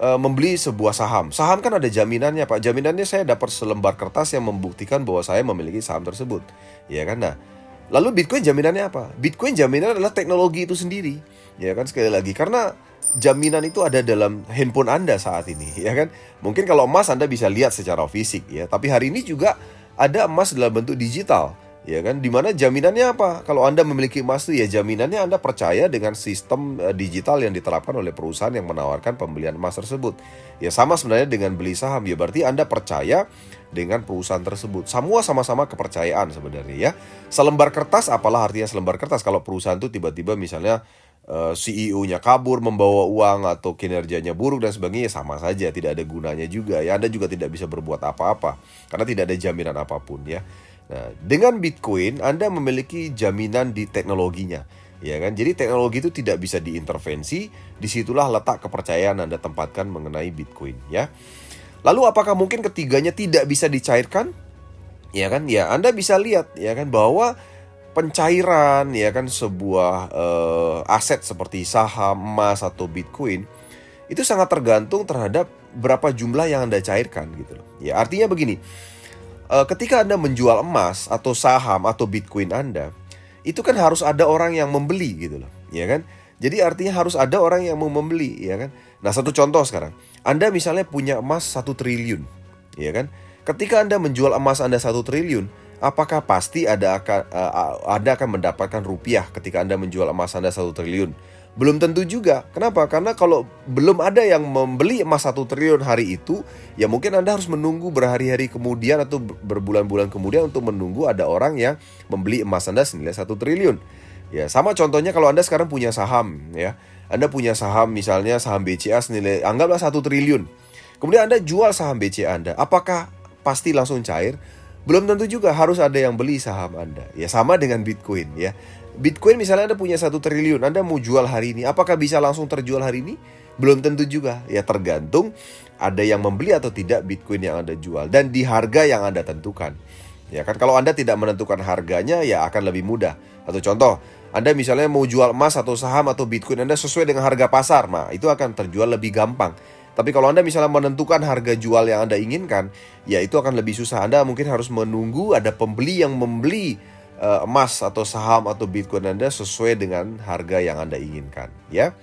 Speaker 1: membeli sebuah saham kan ada jaminannya Pak. Jaminannya saya dapat selembar kertas yang membuktikan bahwa saya memiliki saham tersebut ya kan. Nah, lalu Bitcoin jaminannya apa? Bitcoin jaminan adalah teknologi itu sendiri ya kan. Sekali lagi, karena jaminan itu ada dalam handphone Anda saat ini ya kan. Mungkin kalau emas Anda bisa lihat secara fisik ya, tapi hari ini juga ada emas dalam bentuk digital ya kan, dimana jaminannya apa? Kalau Anda memiliki emas itu ya jaminannya Anda percaya dengan sistem digital yang diterapkan oleh perusahaan yang menawarkan pembelian emas tersebut. Ya sama sebenarnya dengan beli saham ya, berarti Anda percaya dengan perusahaan tersebut. Semua sama-sama kepercayaan sebenarnya ya. Selembar kertas, apalah artinya selembar kertas kalau perusahaan itu tiba-tiba misalnya CEO-nya kabur membawa uang atau kinerjanya buruk dan sebagainya, sama saja, tidak ada gunanya juga ya. Anda juga tidak bisa berbuat apa-apa karena tidak ada jaminan apapun ya. Nah, dengan Bitcoin Anda memiliki jaminan di teknologinya, ya kan? Jadi teknologi itu tidak bisa diintervensi. Disitulah letak kepercayaan Anda tempatkan mengenai Bitcoin, ya. Lalu apakah mungkin ketiganya tidak bisa dicairkan? Ya kan? Ya, Anda bisa lihat, ya kan, bahwa pencairan, ya kan, sebuah aset seperti saham, emas atau Bitcoin itu sangat tergantung terhadap berapa jumlah yang Anda cairkan, gitu loh. Ya, artinya begini. Ketika Anda menjual emas atau saham atau Bitcoin Anda, itu kan harus ada orang yang membeli gitu loh, ya kan? Jadi artinya harus ada orang yang mau membeli, ya kan? Nah, satu contoh sekarang, Anda misalnya punya emas 1 triliun, ya kan? Ketika Anda menjual emas Anda 1 triliun, apakah pasti Anda akan mendapatkan rupiah ketika Anda menjual emas Anda 1 triliun? Belum tentu juga. Kenapa? Karena kalau belum ada yang membeli emas 1 triliun hari itu, ya mungkin Anda harus menunggu berhari-hari kemudian atau berbulan-bulan kemudian untuk menunggu ada orang yang membeli emas Anda senilai 1 triliun. Ya, sama contohnya kalau Anda sekarang punya saham, ya. Anda punya saham, misalnya saham BCA senilai, anggaplah 1 triliun. Kemudian Anda jual saham BCA Anda. Apakah pasti langsung cair? Belum tentu juga, harus ada yang beli saham Anda. Ya, sama dengan Bitcoin, ya. Bitcoin misalnya Anda punya 1 triliun, Anda mau jual hari ini, apakah bisa langsung terjual hari ini? Belum tentu juga, ya tergantung ada yang membeli atau tidak Bitcoin yang Anda jual dan di harga yang Anda tentukan. Ya kan, kalau Anda tidak menentukan harganya ya akan lebih mudah. Atau contoh, Anda misalnya mau jual emas atau saham atau Bitcoin Anda sesuai dengan harga pasar, nah itu akan terjual lebih gampang. Tapi kalau Anda misalnya menentukan harga jual yang Anda inginkan, ya itu akan lebih susah. Anda mungkin harus menunggu ada pembeli yang membeli emas atau saham atau Bitcoin Anda sesuai dengan harga yang Anda inginkan, ya.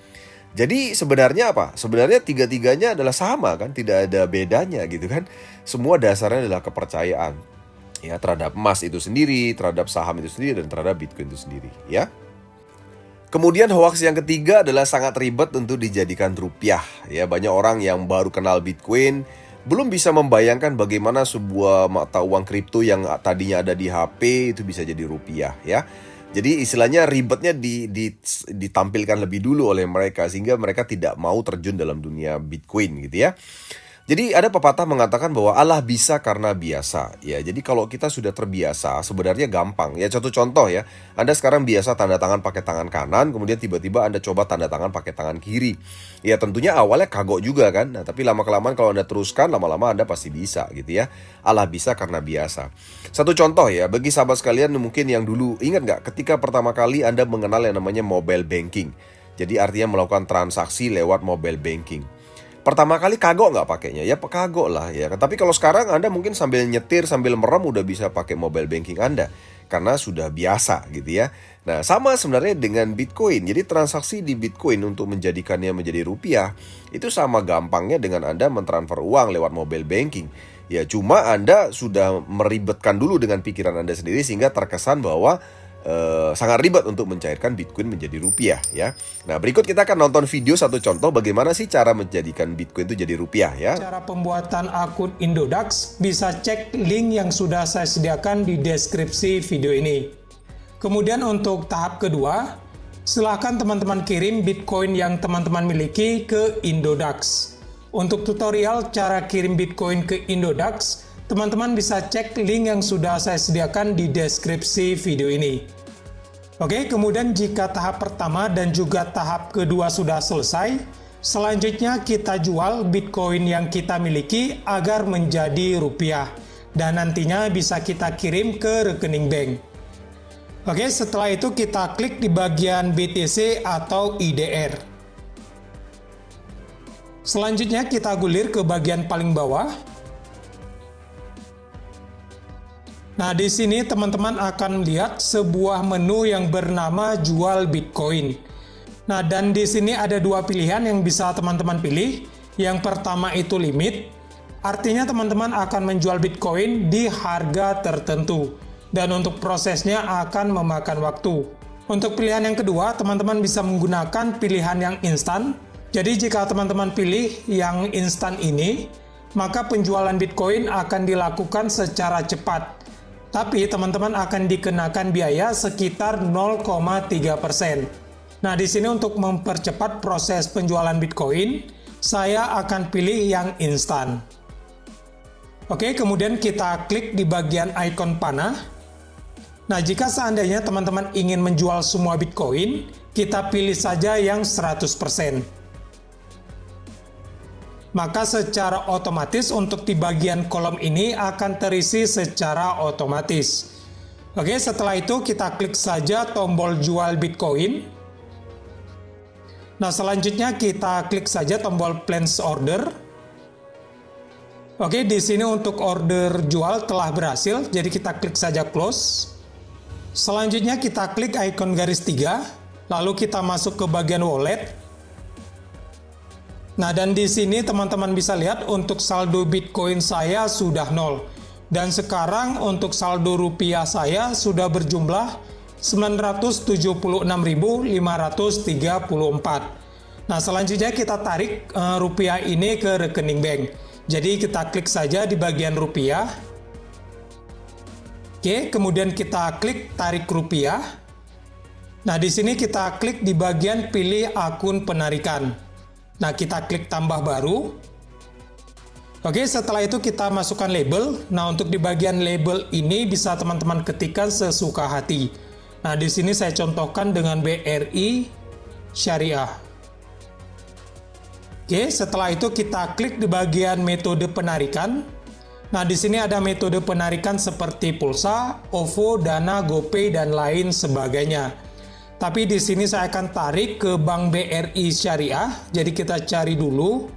Speaker 1: Jadi sebenarnya apa? Sebenarnya tiga-tiganya adalah sama kan, tidak ada bedanya gitu kan. Semua dasarnya adalah kepercayaan ya terhadap emas itu sendiri, terhadap saham itu sendiri, dan terhadap Bitcoin itu sendiri, ya. Kemudian hoax yang ketiga adalah sangat ribet untuk dijadikan rupiah. Ya, banyak orang yang baru kenal Bitcoin belum bisa membayangkan bagaimana sebuah mata uang kripto yang tadinya ada di HP itu bisa jadi rupiah, ya. Jadi istilahnya ribetnya ditampilkan lebih dulu oleh mereka sehingga mereka tidak mau terjun dalam dunia Bitcoin gitu ya. Jadi ada pepatah mengatakan bahwa Allah bisa karena biasa. Ya, jadi kalau kita sudah terbiasa sebenarnya gampang. Ya, contoh ya. Anda sekarang biasa tanda tangan pakai tangan kanan, kemudian tiba-tiba Anda coba tanda tangan pakai tangan kiri. Ya, tentunya awalnya kagok juga kan. Nah, tapi lama-kelamaan kalau Anda teruskan, lama-lama Anda pasti bisa gitu ya. Allah bisa karena biasa. Satu contoh ya, bagi sahabat sekalian mungkin yang dulu ingat nggak ketika pertama kali Anda mengenal yang namanya mobile banking. Jadi artinya melakukan transaksi lewat mobile banking. Pertama kali kagok nggak pakainya? Ya kagok lah ya. Tapi kalau sekarang Anda mungkin sambil nyetir, sambil merem udah bisa pakai mobile banking Anda. Karena sudah biasa gitu ya. Nah, sama sebenarnya dengan Bitcoin. Jadi transaksi di Bitcoin untuk menjadikannya menjadi rupiah, itu sama gampangnya dengan Anda mentransfer uang lewat mobile banking. Ya cuma Anda sudah meribetkan dulu dengan pikiran Anda sendiri sehingga terkesan bahwa sangat ribet untuk mencairkan Bitcoin menjadi rupiah ya. Nah, berikut kita akan nonton video satu contoh bagaimana sih cara menjadikan Bitcoin itu jadi rupiah ya.
Speaker 2: Cara pembuatan akun Indodax bisa cek link yang sudah saya sediakan di deskripsi video ini. Kemudian untuk tahap kedua, silahkan teman-teman kirim Bitcoin yang teman-teman miliki ke Indodax. Untuk tutorial cara kirim Bitcoin ke Indodax, teman-teman bisa cek link yang sudah saya sediakan di deskripsi video ini. Oke, kemudian jika tahap pertama dan juga tahap kedua sudah selesai, selanjutnya kita jual Bitcoin yang kita miliki agar menjadi rupiah. Dan nantinya bisa kita kirim ke rekening bank. Oke, setelah itu kita klik di bagian BTC atau IDR. Selanjutnya kita gulir ke bagian paling bawah. Nah, di sini teman-teman akan melihat sebuah menu yang bernama jual Bitcoin. Nah, dan di sini ada dua pilihan yang bisa teman-teman pilih. Yang pertama itu limit. Artinya teman-teman akan menjual Bitcoin di harga tertentu. Dan untuk prosesnya akan memakan waktu. Untuk pilihan yang kedua, teman-teman bisa menggunakan pilihan yang instan. Jadi jika teman-teman pilih yang instan ini, maka penjualan Bitcoin akan dilakukan secara cepat. Tapi teman-teman akan dikenakan biaya sekitar 0,3%. Nah, di sini untuk mempercepat proses penjualan Bitcoin, saya akan pilih yang instan. Oke, kemudian kita klik di bagian ikon panah. Nah, jika seandainya teman-teman ingin menjual semua Bitcoin, kita pilih saja yang 100%. Maka secara otomatis untuk di bagian kolom ini akan terisi secara otomatis. Oke, setelah itu kita klik saja tombol jual Bitcoin. Nah, selanjutnya kita klik saja tombol place order. Oke, di sini untuk order jual telah berhasil, jadi kita klik saja close. Selanjutnya kita klik ikon garis 3, lalu kita masuk ke bagian wallet. Nah, dan di sini teman-teman bisa lihat untuk saldo Bitcoin saya sudah 0. Dan sekarang untuk saldo rupiah saya sudah berjumlah 976.534. Nah, selanjutnya kita tarik rupiah ini ke rekening bank. Jadi kita klik saja di bagian rupiah. Oke, kemudian kita klik tarik rupiah. Nah, di sini kita klik di bagian pilih akun penarikan. Nah, kita klik tambah baru. Oke, setelah itu kita masukkan label. Nah, untuk di bagian label ini bisa teman-teman ketikkan sesuka hati. Nah, di sini saya contohkan dengan BRI Syariah. Oke, setelah itu kita klik di bagian metode penarikan. Nah, di sini ada metode penarikan seperti pulsa, OVO, Dana, GoPay, dan lain sebagainya. Tapi di sini saya akan tarik ke Bank BRI Syariah. Jadi kita cari dulu.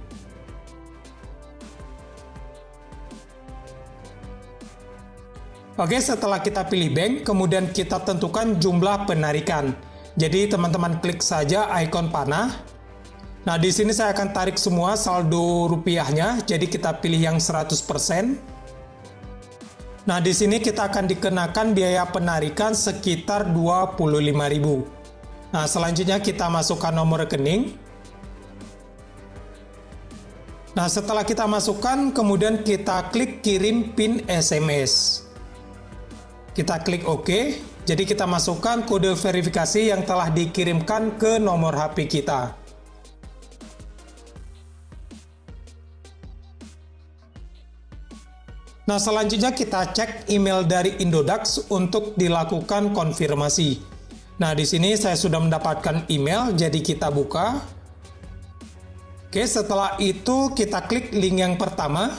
Speaker 2: Oke, setelah kita pilih bank, kemudian kita tentukan jumlah penarikan. Jadi teman-teman klik saja ikon panah. Nah, di sini saya akan tarik semua saldo rupiahnya. Jadi kita pilih yang 100%. Nah, di sini kita akan dikenakan biaya penarikan sekitar 25.000. Nah, selanjutnya kita masukkan nomor rekening. Nah, setelah kita masukkan, kemudian kita klik kirim PIN SMS. Kita klik OK. Jadi kita masukkan kode verifikasi yang telah dikirimkan ke nomor HP kita. Nah, selanjutnya kita cek email dari Indodax untuk dilakukan konfirmasi. Nah, di sini saya sudah mendapatkan email, jadi kita buka. Oke, setelah itu kita klik link yang pertama.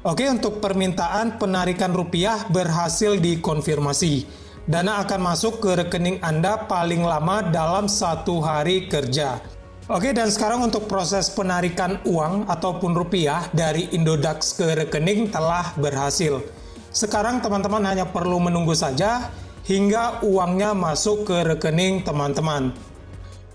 Speaker 2: Oke, untuk permintaan penarikan rupiah berhasil dikonfirmasi. Dana akan masuk ke rekening Anda paling lama dalam 1 hari kerja. Oke, dan sekarang untuk proses penarikan uang ataupun rupiah dari Indodax ke rekening telah berhasil. Sekarang teman-teman hanya perlu menunggu saja hingga uangnya masuk ke rekening teman-teman.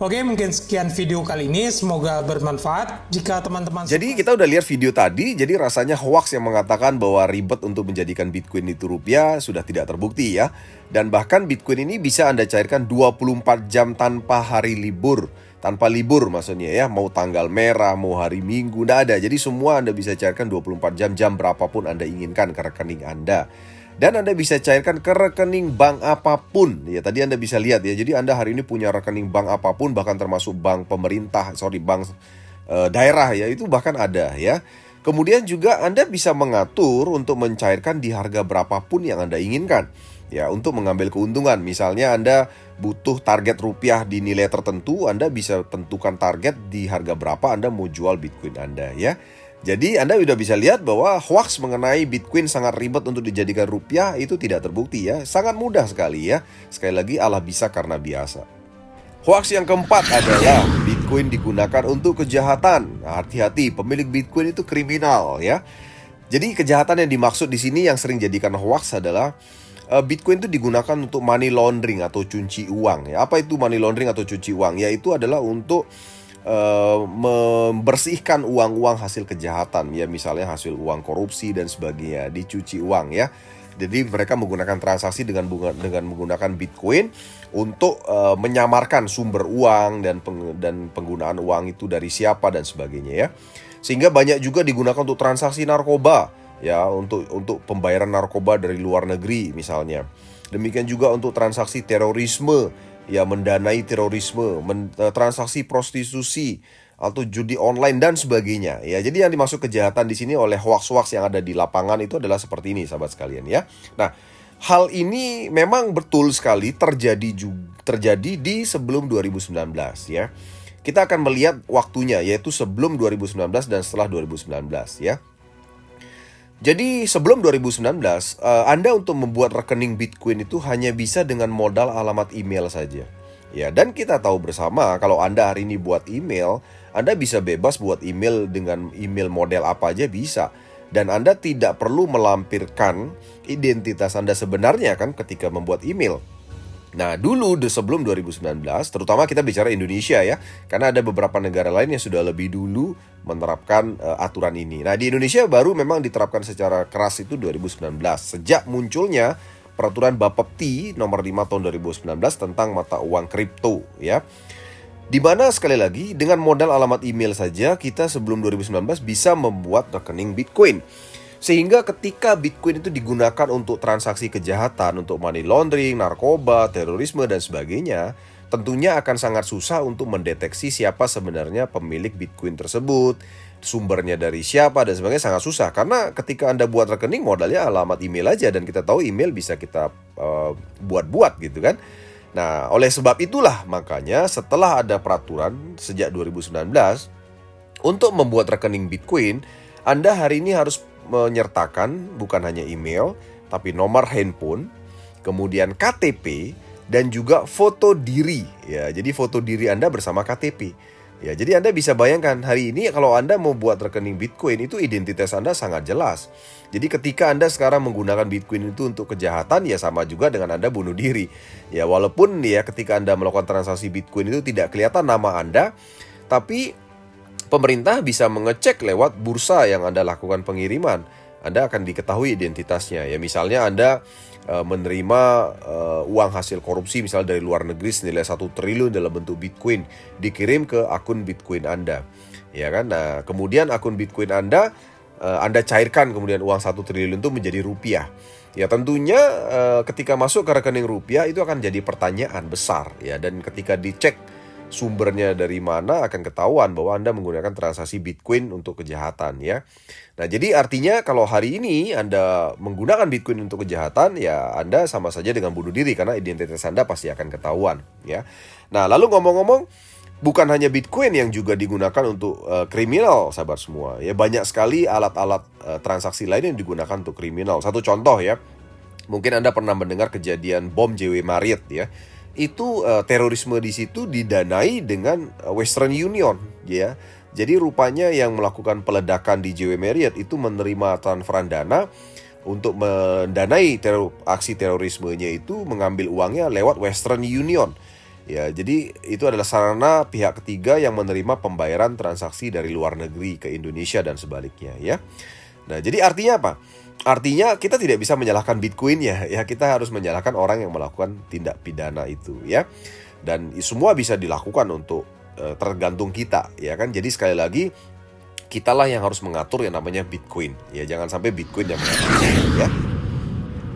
Speaker 2: Oke, mungkin sekian video kali ini, semoga bermanfaat. Jika teman-teman...
Speaker 1: Jadi kita udah lihat video tadi, jadi rasanya hoax yang mengatakan bahwa ribet untuk menjadikan Bitcoin itu rupiah sudah tidak terbukti ya. Dan bahkan Bitcoin ini bisa Anda cairkan 24 jam tanpa hari libur. Tanpa libur maksudnya ya, mau tanggal merah, mau hari Minggu, nggak ada. Jadi semua Anda bisa cairkan 24 jam berapapun Anda inginkan ke rekening Anda. Dan Anda bisa cairkan ke rekening bank apapun. Ya, tadi Anda bisa lihat ya. Jadi Anda hari ini punya rekening bank apapun, bahkan termasuk bank pemerintah, bank daerah ya, itu bahkan ada ya. Kemudian juga Anda bisa mengatur untuk mencairkan di harga berapapun yang Anda inginkan. Ya, untuk mengambil keuntungan. Misalnya Anda butuh target rupiah di nilai tertentu, Anda bisa tentukan target di harga berapa Anda mau jual Bitcoin Anda ya. Jadi Anda sudah bisa lihat bahwa hoax mengenai Bitcoin sangat ribet untuk dijadikan rupiah itu tidak terbukti ya. Sangat mudah sekali ya. Sekali lagi Allah bisa karena biasa. Hoax yang keempat adalah Bitcoin digunakan untuk kejahatan. Nah, hati-hati, pemilik Bitcoin itu kriminal ya. Jadi kejahatan yang dimaksud di sini yang sering jadikan hoax adalah Bitcoin itu digunakan untuk money laundering atau cuci uang ya. Apa itu money laundering atau cuci uang? Yaitu adalah untuk membersihkan uang-uang hasil kejahatan ya, misalnya hasil uang korupsi dan sebagainya, dicuci uang ya. Jadi mereka menggunakan transaksi dengan menggunakan Bitcoin untuk menyamarkan sumber uang dan penggunaan uang itu dari siapa dan sebagainya ya. Sehingga banyak juga digunakan untuk transaksi narkoba ya, untuk pembayaran narkoba dari luar negeri misalnya. Demikian juga untuk transaksi terorisme ya, mendanai terorisme, transaksi prostitusi atau judi online dan sebagainya ya. Jadi yang dimaksud kejahatan di sini oleh hoax-hoax yang ada di lapangan itu adalah seperti ini sahabat sekalian ya. Nah, hal ini memang betul sekali terjadi di sebelum 2019 ya. Kita akan melihat waktunya, yaitu sebelum 2019 dan setelah 2019 ya. Jadi sebelum 2019, Anda untuk membuat rekening Bitcoin itu hanya bisa dengan modal alamat email saja. Ya, dan kita tahu bersama kalau Anda hari ini buat email, Anda bisa bebas buat email dengan email model apa aja bisa. Dan Anda tidak perlu melampirkan identitas Anda sebenarnya kan ketika membuat email. Nah, dulu sebelum 2019, terutama kita bicara Indonesia ya, karena ada beberapa negara lain yang sudah lebih dulu menerapkan aturan ini. Nah, di Indonesia baru memang diterapkan secara keras itu 2019, sejak munculnya peraturan Bapepti nomor 5 tahun 2019 tentang mata uang kripto ya. Di mana sekali lagi dengan modal alamat email saja kita sebelum 2019 bisa membuat rekening Bitcoin. Sehingga ketika Bitcoin itu digunakan untuk transaksi kejahatan, untuk money laundering, narkoba, terorisme, dan sebagainya, tentunya akan sangat susah untuk mendeteksi siapa sebenarnya pemilik Bitcoin tersebut, sumbernya dari siapa, dan sebagainya sangat susah. Karena ketika Anda buat rekening, modalnya alamat email aja, dan kita tahu email bisa kita buat-buat gitu kan. Nah, oleh sebab itulah makanya setelah ada peraturan sejak 2019, untuk membuat rekening Bitcoin, Anda hari ini harus menyertakan bukan hanya email, tapi nomor handphone, kemudian KTP, dan juga foto diri. Ya, jadi foto diri Anda bersama KTP. Ya, jadi Anda bisa bayangkan hari ini kalau Anda mau buat rekening Bitcoin itu identitas Anda sangat jelas. Jadi ketika Anda sekarang menggunakan Bitcoin itu untuk kejahatan, ya sama juga dengan Anda bunuh diri. Ya, walaupun ya ketika Anda melakukan transaksi Bitcoin itu tidak kelihatan nama Anda, tapi pemerintah bisa mengecek lewat bursa yang Anda lakukan pengiriman. Anda akan diketahui identitasnya. Ya misalnya Anda menerima uang hasil korupsi misalnya dari luar negeri senilai 1 triliun dalam bentuk Bitcoin dikirim ke akun Bitcoin Anda. Ya kan? Nah, kemudian akun Bitcoin Anda cairkan kemudian uang 1 triliun itu menjadi rupiah. Ya tentunya ketika masuk ke rekening rupiah itu akan jadi pertanyaan besar ya, dan ketika dicek sumbernya dari mana akan ketahuan bahwa Anda menggunakan transaksi Bitcoin untuk kejahatan ya. Nah, jadi artinya kalau hari ini Anda menggunakan Bitcoin untuk kejahatan, ya Anda sama saja dengan bunuh diri karena identitas Anda pasti akan ketahuan ya. Nah, lalu ngomong-ngomong, bukan hanya Bitcoin yang juga digunakan untuk kriminal, sahabat semua. Ya banyak sekali alat-alat transaksi lain yang digunakan untuk kriminal. Satu contoh ya, mungkin Anda pernah mendengar kejadian bom JW Marriott ya. Itu terorisme di situ didanai dengan Western Union ya. Jadi rupanya yang melakukan peledakan di JW Marriott itu menerima transferan dana untuk mendanai aksi terorismenya, itu mengambil uangnya lewat Western Union. Ya, jadi itu adalah sarana pihak ketiga yang menerima pembayaran transaksi dari luar negeri ke Indonesia dan sebaliknya ya. Nah, jadi artinya apa? Artinya kita tidak bisa menyalahkan Bitcoin-nya ya, kita harus menyalahkan orang yang melakukan tindak pidana itu ya. Dan semua bisa dilakukan untuk tergantung kita ya kan. Jadi sekali lagi, kitalah yang harus mengatur yang namanya Bitcoin ya, jangan sampai Bitcoin yang mengatur ya.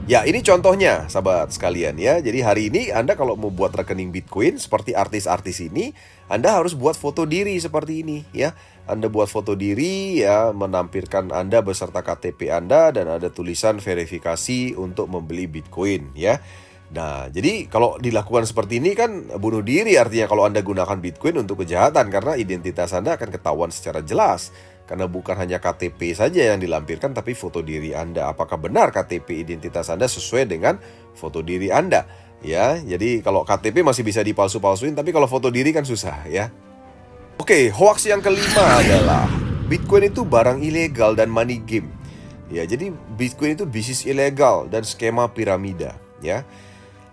Speaker 1: Ya, ini contohnya sahabat sekalian ya. Jadi hari ini Anda kalau mau buat rekening Bitcoin seperti artis-artis ini, Anda harus buat foto diri seperti ini ya. Anda buat foto diri ya, menampilkan Anda beserta KTP Anda dan ada tulisan verifikasi untuk membeli Bitcoin ya. Nah, jadi kalau dilakukan seperti ini kan bunuh diri artinya kalau Anda gunakan Bitcoin untuk kejahatan, karena identitas Anda akan ketahuan secara jelas. Karena bukan hanya KTP saja yang dilampirkan, tapi foto diri Anda. Apakah benar KTP identitas Anda sesuai dengan foto diri Anda? Ya, jadi kalau KTP masih bisa dipalsu-palsuin, tapi kalau foto diri kan susah ya. Oke, hoax yang kelima adalah Bitcoin itu barang ilegal dan money game. Ya, jadi Bitcoin itu bisnis ilegal dan skema piramida ya.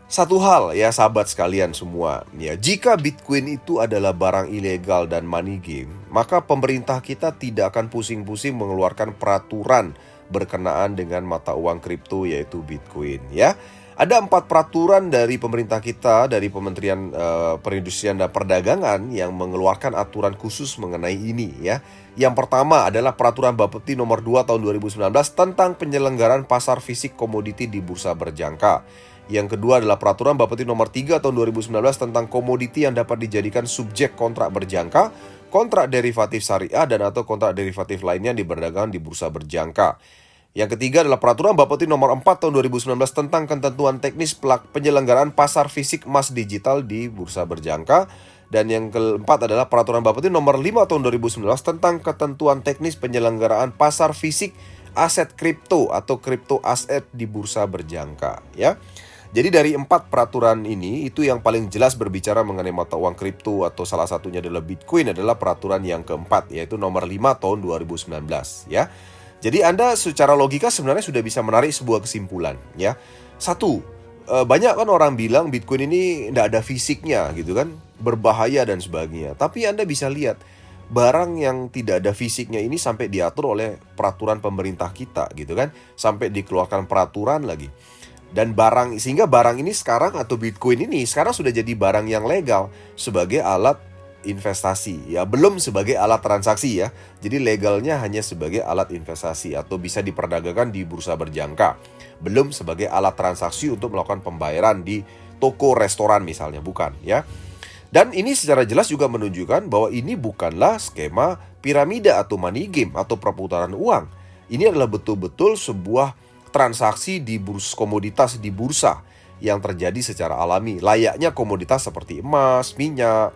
Speaker 1: Satu hal ya sahabat sekalian semua ya, jika Bitcoin itu adalah barang ilegal dan money game, maka pemerintah kita tidak akan pusing-pusing mengeluarkan peraturan berkenaan dengan mata uang kripto yaitu Bitcoin ya. Ada 4 peraturan dari pemerintah kita, dari Kementerian Perindustrian dan Perdagangan yang mengeluarkan aturan khusus mengenai ini ya. Yang pertama adalah Peraturan Bapepti nomor 2 tahun 2019 tentang penyelenggaraan pasar fisik komoditi di bursa berjangka. Yang kedua adalah Peraturan Bapepti nomor 3 tahun 2019 tentang komoditi yang dapat dijadikan subjek kontrak berjangka, kontrak derivatif syariah, dan atau kontrak derivatif lainnya yang diperdagangkan di bursa berjangka. Yang ketiga adalah Peraturan Bapepti nomor 4 tahun 2019 tentang ketentuan teknis penyelenggaraan pasar fisik emas digital di bursa berjangka. Dan yang keempat adalah Peraturan Bapepti nomor 5 tahun 2019 tentang ketentuan teknis penyelenggaraan pasar fisik aset kripto atau kripto aset di bursa berjangka ya. Jadi dari 4 peraturan ini, itu yang paling jelas berbicara mengenai mata uang kripto atau salah satunya adalah Bitcoin adalah peraturan yang keempat, yaitu nomor 5 tahun 2019 ya. Jadi Anda secara logika sebenarnya sudah bisa menarik sebuah kesimpulan ya. Satu, banyak kan orang bilang Bitcoin ini tidak ada fisiknya gitu kan, berbahaya dan sebagainya. Tapi Anda bisa lihat barang yang tidak ada fisiknya ini sampai diatur oleh peraturan pemerintah kita gitu kan, sampai dikeluarkan peraturan lagi. Dan sehingga barang ini sekarang atau Bitcoin ini sekarang sudah jadi barang yang legal sebagai alat investasi ya, belum sebagai alat transaksi ya. Jadi legalnya hanya sebagai alat investasi atau bisa diperdagangkan di bursa berjangka, belum sebagai alat transaksi untuk melakukan pembayaran di toko restoran misalnya, bukan ya. Dan ini secara jelas juga menunjukkan bahwa ini bukanlah skema piramida atau money game atau perputaran uang. Ini adalah betul-betul sebuah transaksi di komoditas di bursa yang terjadi secara alami, layaknya komoditas seperti emas, minyak,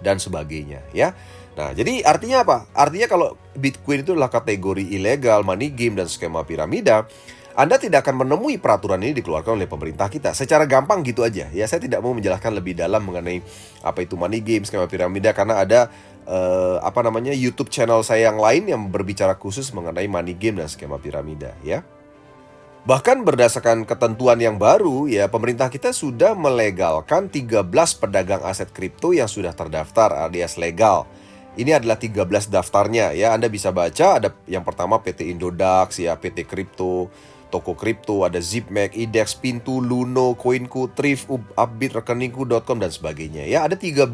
Speaker 1: dan sebagainya ya. Nah, jadi artinya apa? Artinya kalau Bitcoin itu adalah kategori ilegal, money game, dan skema piramida, Anda tidak akan menemui peraturan ini dikeluarkan oleh pemerintah kita. Secara gampang gitu aja ya, saya tidak mau menjelaskan lebih dalam mengenai apa itu money game, skema piramida, karena ada YouTube channel saya yang lain yang berbicara khusus mengenai money game dan skema piramida ya. Bahkan berdasarkan ketentuan yang baru ya, pemerintah kita sudah melegalkan 13 pedagang aset kripto yang sudah terdaftar alias legal Ini adalah 13 daftarnya ya. Anda bisa baca, ada yang pertama PT Indodax ya, PT Kripto, Toko Kripto, ada Zipmek, IDEX, Pintu, Luno, Koinku, Thrift, Upbit, Rekeningku.com dan sebagainya ya. Ada 13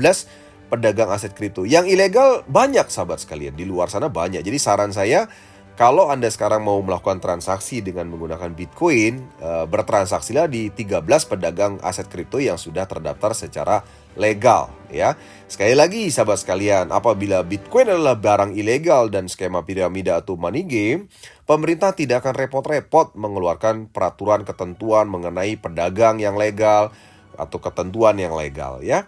Speaker 1: pedagang aset kripto. Yang ilegal banyak sahabat sekalian, di luar sana banyak. Jadi saran saya, kalau Anda sekarang mau melakukan transaksi dengan menggunakan Bitcoin, bertransaksilah di 13 pedagang aset kripto yang sudah terdaftar secara legal ya. Sekali lagi sahabat sekalian, apabila Bitcoin adalah barang ilegal dan skema piramida atau money game, pemerintah tidak akan repot-repot mengeluarkan peraturan ketentuan mengenai pedagang yang legal atau ketentuan yang legal ya.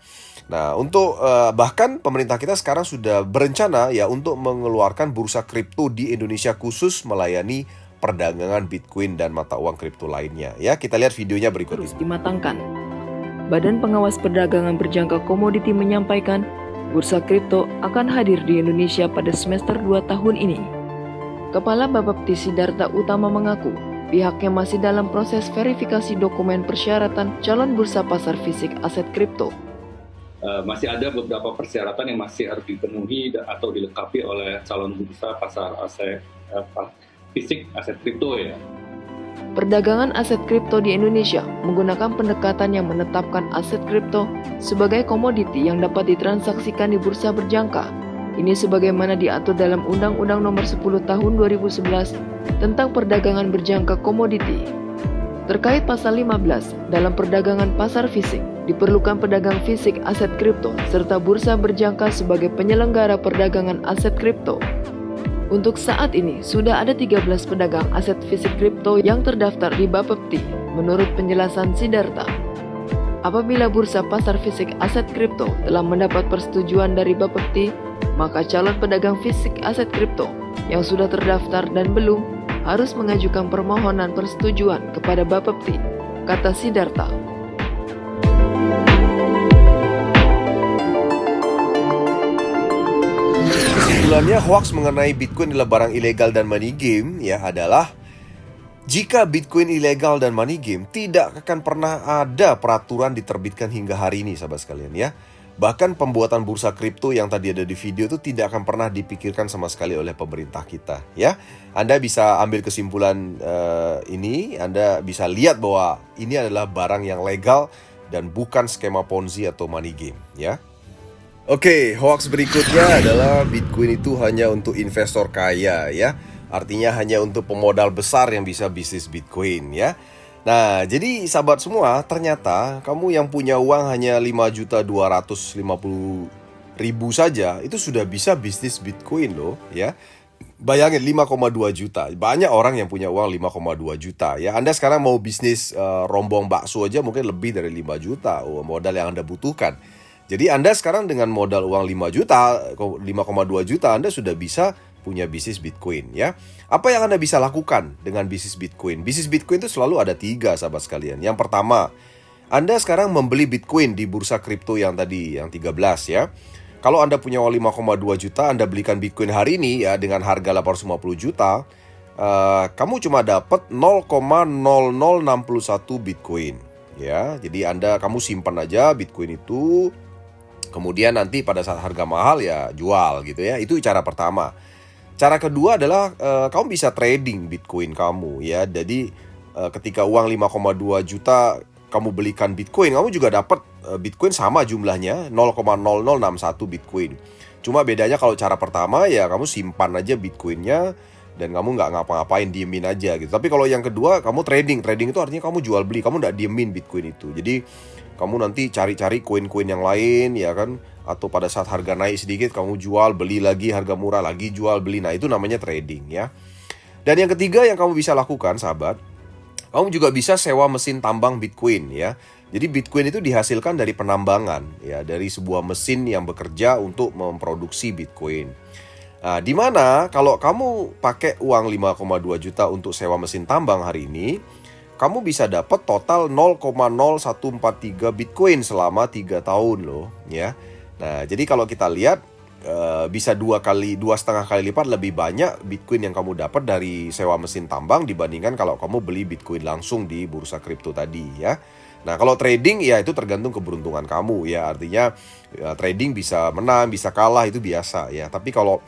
Speaker 1: Nah, untuk bahkan pemerintah kita sekarang sudah berencana ya untuk mengeluarkan bursa kripto di Indonesia khusus melayani perdagangan Bitcoin dan mata uang kripto lainnya ya. Kita lihat videonya berikut
Speaker 3: Terus
Speaker 1: ini.
Speaker 3: dimatangkan. Badan Pengawas Perdagangan Berjangka Komoditi menyampaikan, bursa kripto akan hadir di Indonesia pada semester 2 tahun ini. Kepala Bapepti Sidarta Utama mengaku, pihaknya masih dalam proses verifikasi dokumen persyaratan calon bursa pasar fisik aset kripto.
Speaker 4: Masih ada beberapa persyaratan yang masih harus dipenuhi atau dilengkapi oleh calon bursa pasar aset fisik aset kripto ya.
Speaker 3: Perdagangan aset kripto di Indonesia menggunakan pendekatan yang menetapkan aset kripto sebagai komoditi yang dapat ditransaksikan di bursa berjangka. Ini sebagaimana diatur dalam Undang-Undang Nomor 10 Tahun 2011 tentang perdagangan berjangka komoditi. Terkait pasal 15, dalam perdagangan pasar fisik, diperlukan pedagang fisik aset kripto serta bursa berjangka sebagai penyelenggara perdagangan aset kripto. Untuk saat ini, sudah ada 13 pedagang aset fisik kripto yang terdaftar di Bapepti, menurut penjelasan Sidarta. Apabila bursa pasar fisik aset kripto telah mendapat persetujuan dari Bapepti, maka calon pedagang fisik aset kripto yang sudah terdaftar dan belum harus mengajukan permohonan persetujuan kepada Bapepti, kata Sidarta.
Speaker 1: Kesimpulannya, hoax mengenai Bitcoin adalah barang ilegal dan money game ya adalah jika Bitcoin ilegal dan money game, tidak akan pernah ada peraturan diterbitkan hingga hari ini sahabat sekalian ya. Bahkan pembuatan bursa kripto yang tadi ada di video itu tidak akan pernah dipikirkan sama sekali oleh pemerintah kita ya. Anda bisa ambil kesimpulan ini, Anda bisa lihat bahwa ini adalah barang yang legal dan bukan skema Ponzi atau money game ya. Oke, hoax berikutnya adalah Bitcoin itu hanya untuk investor kaya ya. Artinya hanya untuk pemodal besar yang bisa bisnis Bitcoin ya. Nah, jadi sahabat semua, ternyata kamu yang punya uang hanya 5.250.000 saja, itu sudah bisa bisnis Bitcoin loh ya. Bayangin 5,2 juta. Banyak orang yang punya uang 5,2 juta ya. Anda sekarang mau bisnis rombong bakso aja mungkin lebih dari 5 juta modal yang Anda butuhkan. Jadi Anda sekarang dengan modal uang 5 juta, 5,2 juta Anda sudah bisa punya bisnis Bitcoin ya. Apa yang Anda bisa lakukan dengan bisnis Bitcoin? Bisnis Bitcoin itu selalu ada 3 sahabat sekalian. Yang pertama, Anda sekarang membeli Bitcoin di bursa kripto yang tadi, yang 13 ya. Kalau Anda punya uang 5,2 juta, Anda belikan Bitcoin hari ini ya dengan harga 850 juta, kamu cuma dapat 0,0061 Bitcoin ya. Jadi kamu simpan aja Bitcoin itu. Kemudian nanti pada saat harga mahal ya jual gitu ya. Itu cara pertama. Cara kedua adalah kamu bisa trading Bitcoin kamu ya. Jadi ketika uang 5,2 juta kamu belikan Bitcoin, kamu juga dapat Bitcoin sama jumlahnya 0,0061 Bitcoin. Cuma bedanya kalau cara pertama ya kamu simpan aja Bitcoinnya dan kamu nggak ngapa-ngapain, diemin aja gitu. Tapi kalau yang kedua kamu trading itu artinya kamu jual beli, kamu nggak diemin Bitcoin itu. Jadi kamu nanti cari-cari koin-koin yang lain ya kan, atau pada saat harga naik sedikit kamu jual, beli lagi, harga murah lagi, jual beli. Nah itu namanya trading ya. Dan yang ketiga yang kamu bisa lakukan sahabat, kamu juga bisa sewa mesin tambang Bitcoin ya. Jadi Bitcoin itu dihasilkan dari penambangan ya, dari sebuah mesin yang bekerja untuk memproduksi Bitcoin. Nah, di mana kalau kamu pakai uang 5,2 juta untuk sewa mesin tambang hari ini, kamu bisa dapat total 0,0143 Bitcoin selama 3 tahun loh ya. Nah, jadi kalau kita lihat bisa 2,5 kali lipat lebih banyak Bitcoin yang kamu dapat dari sewa mesin tambang dibandingkan kalau kamu beli Bitcoin langsung di bursa kripto tadi ya. Nah, kalau trading ya itu tergantung keberuntungan kamu ya. Artinya ya, trading bisa menang, bisa kalah, itu biasa ya. Tapi kalau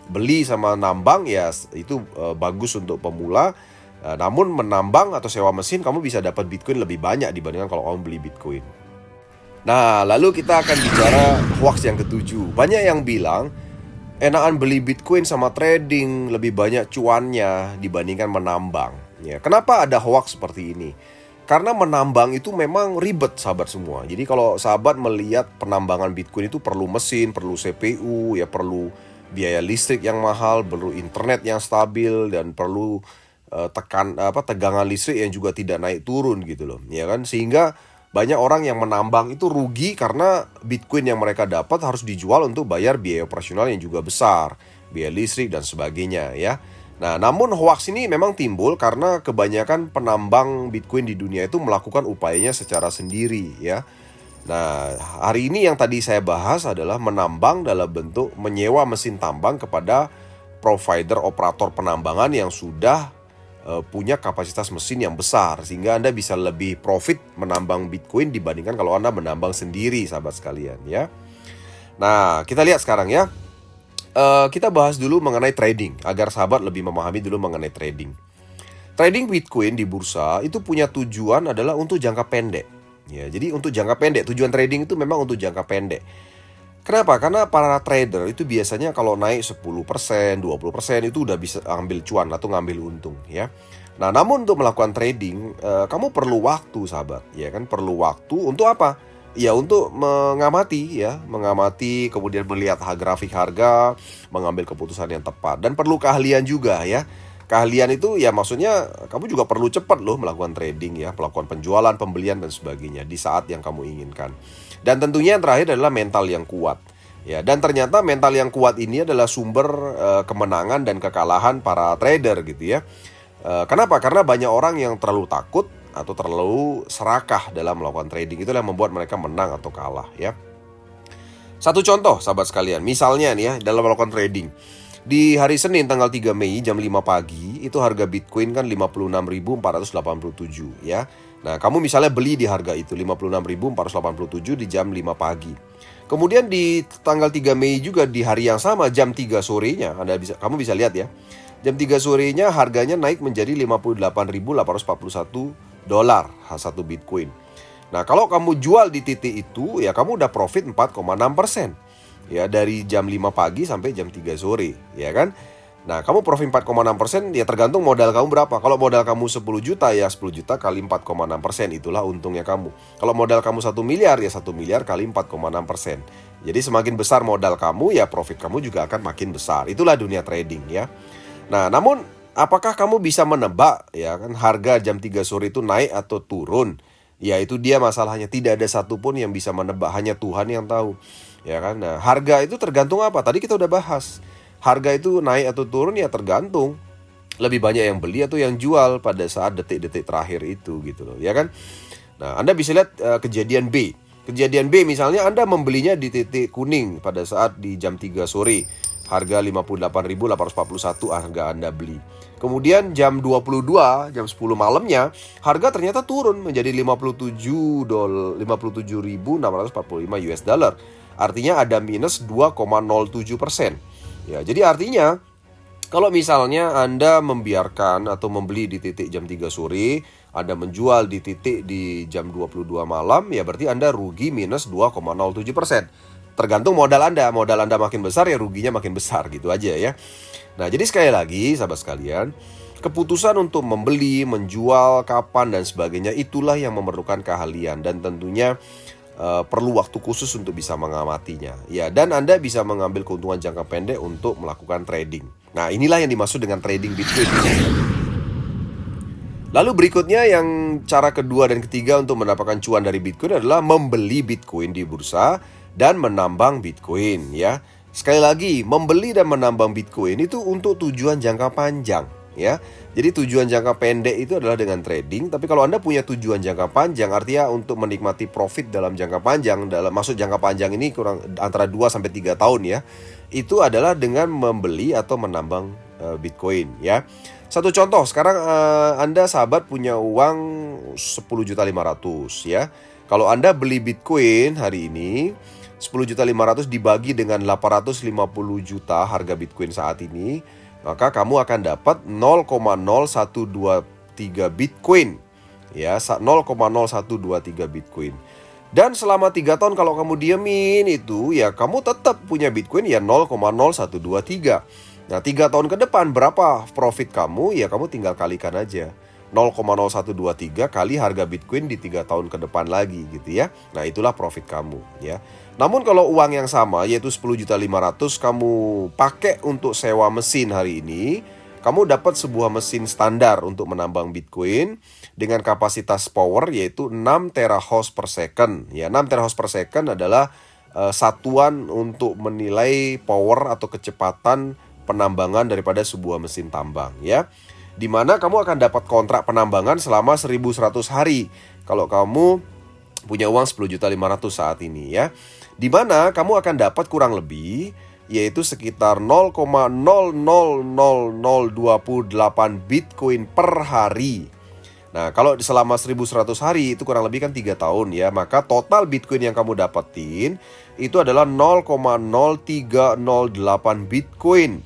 Speaker 1: beli sama nambang ya itu bagus untuk pemula. Namun menambang atau sewa mesin kamu bisa dapat Bitcoin lebih banyak dibandingkan kalau kamu beli Bitcoin. Nah, lalu kita akan bicara hoax yang ketujuh. Banyak yang bilang enakan beli Bitcoin sama trading, lebih banyak cuannya dibandingkan menambang. Ya, kenapa ada hoax seperti ini? Karena menambang itu memang ribet, sahabat semua. Jadi kalau sahabat melihat penambangan Bitcoin itu perlu mesin, perlu CPU, ya perlu biaya listrik yang mahal, perlu internet yang stabil, dan perlu tegangan listrik yang juga tidak naik turun gitu loh, ya kan? Sehingga banyak orang yang menambang itu rugi karena Bitcoin yang mereka dapat harus dijual untuk bayar biaya operasional yang juga besar, biaya listrik dan sebagainya ya. Nah, namun hoax ini memang timbul karena kebanyakan penambang Bitcoin di dunia itu melakukan upayanya secara sendiri ya. Nah, hari ini yang tadi saya bahas adalah menambang dalam bentuk menyewa mesin tambang kepada provider operator penambangan yang sudah punya kapasitas mesin yang besar, sehingga Anda bisa lebih profit menambang Bitcoin dibandingkan kalau Anda menambang sendiri, sahabat sekalian ya. Nah, kita lihat sekarang ya. Kita bahas dulu mengenai trading agar sahabat lebih memahami dulu mengenai trading. Trading Bitcoin di bursa itu punya tujuan adalah untuk jangka pendek. Ya, jadi untuk jangka pendek, tujuan trading itu memang untuk jangka pendek. Kenapa? Karena para trader itu biasanya kalau naik 10%, 20% itu udah bisa ambil cuan atau ngambil untung ya. Nah, namun untuk melakukan trading, kamu perlu waktu, sahabat. Ya kan, perlu waktu untuk apa? Ya untuk mengamati ya, mengamati kemudian melihat grafik harga, mengambil keputusan yang tepat, dan perlu keahlian juga ya. Keahlian itu ya maksudnya kamu juga perlu cepat loh melakukan trading ya, melakukan penjualan, pembelian dan sebagainya di saat yang kamu inginkan. Dan tentunya yang terakhir adalah mental yang kuat. Ya, dan ternyata mental yang kuat ini adalah sumber kemenangan dan kekalahan para trader gitu ya. Kenapa? Karena banyak orang yang terlalu takut atau terlalu serakah dalam melakukan trading. Itulah yang membuat mereka menang atau kalah ya. Satu contoh sahabat sekalian, misalnya nih ya, dalam melakukan trading di hari Senin tanggal 3 Mei jam 5 pagi itu harga Bitcoin kan 56.487 ya. Nah, kamu misalnya beli di harga itu 56.487 di jam 5 pagi. Kemudian di tanggal 3 Mei juga di hari yang sama jam 3 sorenya, kamu bisa lihat ya. Jam 3 sorenya harganya naik menjadi 58.841 dolar satu Bitcoin. Nah, kalau kamu jual di titik itu ya kamu udah profit 4,6%. Ya, dari jam 5 pagi sampai jam 3 sore, ya kan? Nah, kamu profit 4,6% ya tergantung modal kamu berapa. Kalau modal kamu 10 juta ya 10 juta kali 4,6%, itulah untungnya kamu. Kalau modal kamu 1 miliar ya 1 miliar kali 4,6%. Jadi semakin besar modal kamu ya profit kamu juga akan makin besar. Itulah dunia trading ya. Nah, namun apakah kamu bisa menebak ya kan harga jam 3 sore itu naik atau turun? Ya, itu dia masalahnya, tidak ada satupun yang bisa menebak, hanya Tuhan yang tahu. Ya kan? Nah, harga itu tergantung apa? Tadi kita udah bahas. Harga itu naik atau turun ya tergantung lebih banyak yang beli atau yang jual pada saat detik-detik terakhir itu gitu loh, ya kan? Nah, Anda bisa lihat kejadian B. Kejadian B misalnya Anda membelinya di titik kuning pada saat di jam 3 sore. Harga 58.841 harga Anda beli. Kemudian jam 22, jam 10 malamnya, harga ternyata turun menjadi 57.645 US dollar. Artinya ada minus 2,07%. Ya, jadi artinya kalau misalnya Anda membiarkan atau membeli di titik jam 3 sore, Anda menjual di titik di jam 22 malam, ya berarti Anda rugi minus 2,07%. Tergantung modal Anda makin besar ya ruginya makin besar gitu aja ya. Nah, jadi sekali lagi sahabat sekalian, keputusan untuk membeli, menjual, kapan dan sebagainya itulah yang memerlukan keahlian dan tentunya perlu waktu khusus untuk bisa mengamatinya. Ya, dan Anda bisa mengambil keuntungan jangka pendek untuk melakukan trading. Nah, inilah yang dimaksud dengan trading Bitcoin. Lalu berikutnya yang cara kedua dan ketiga untuk mendapatkan cuan dari Bitcoin adalah membeli Bitcoin di bursa dan menambang Bitcoin ya. Sekali lagi, membeli dan menambang Bitcoin itu untuk tujuan jangka panjang ya. Jadi tujuan jangka pendek itu adalah dengan trading, tapi kalau Anda punya tujuan jangka panjang artinya untuk menikmati profit dalam jangka panjang, dalam maksud jangka panjang ini kurang antara 2 sampai 3 tahun ya. Itu adalah dengan membeli atau menambang Bitcoin ya. Satu contoh, sekarang Anda sahabat punya uang 10.500.000 ya. Kalau Anda beli Bitcoin hari ini 10.500.000 dibagi dengan 850 juta harga Bitcoin saat ini, maka kamu akan dapat 0,0123 Bitcoin ya, 0,0123 Bitcoin. Dan selama 3 tahun kalau kamu diemin itu ya kamu tetap punya Bitcoin ya 0,0123. Nah 3 tahun ke depan berapa profit kamu? Ya kamu tinggal kalikan aja 0,0123 kali harga Bitcoin di 3 tahun ke depan lagi gitu ya. Nah itulah profit kamu ya. Namun kalau uang yang sama yaitu 10.500.000 kamu pakai untuk sewa mesin hari ini, kamu dapat sebuah mesin standar untuk menambang Bitcoin dengan kapasitas power yaitu 6 terahash per second. Ya, 6 terahash per second adalah satuan untuk menilai power atau kecepatan penambangan daripada sebuah mesin tambang ya. Di mana kamu akan dapat kontrak penambangan selama 1.100 hari kalau kamu punya uang 10.500.000 saat ini ya. Di mana kamu akan dapat kurang lebih yaitu sekitar 0,000028 Bitcoin per hari. Nah, kalau selama 1.100 hari itu kurang lebih kan 3 tahun ya. Maka total Bitcoin yang kamu dapetin itu adalah 0,0308 Bitcoin.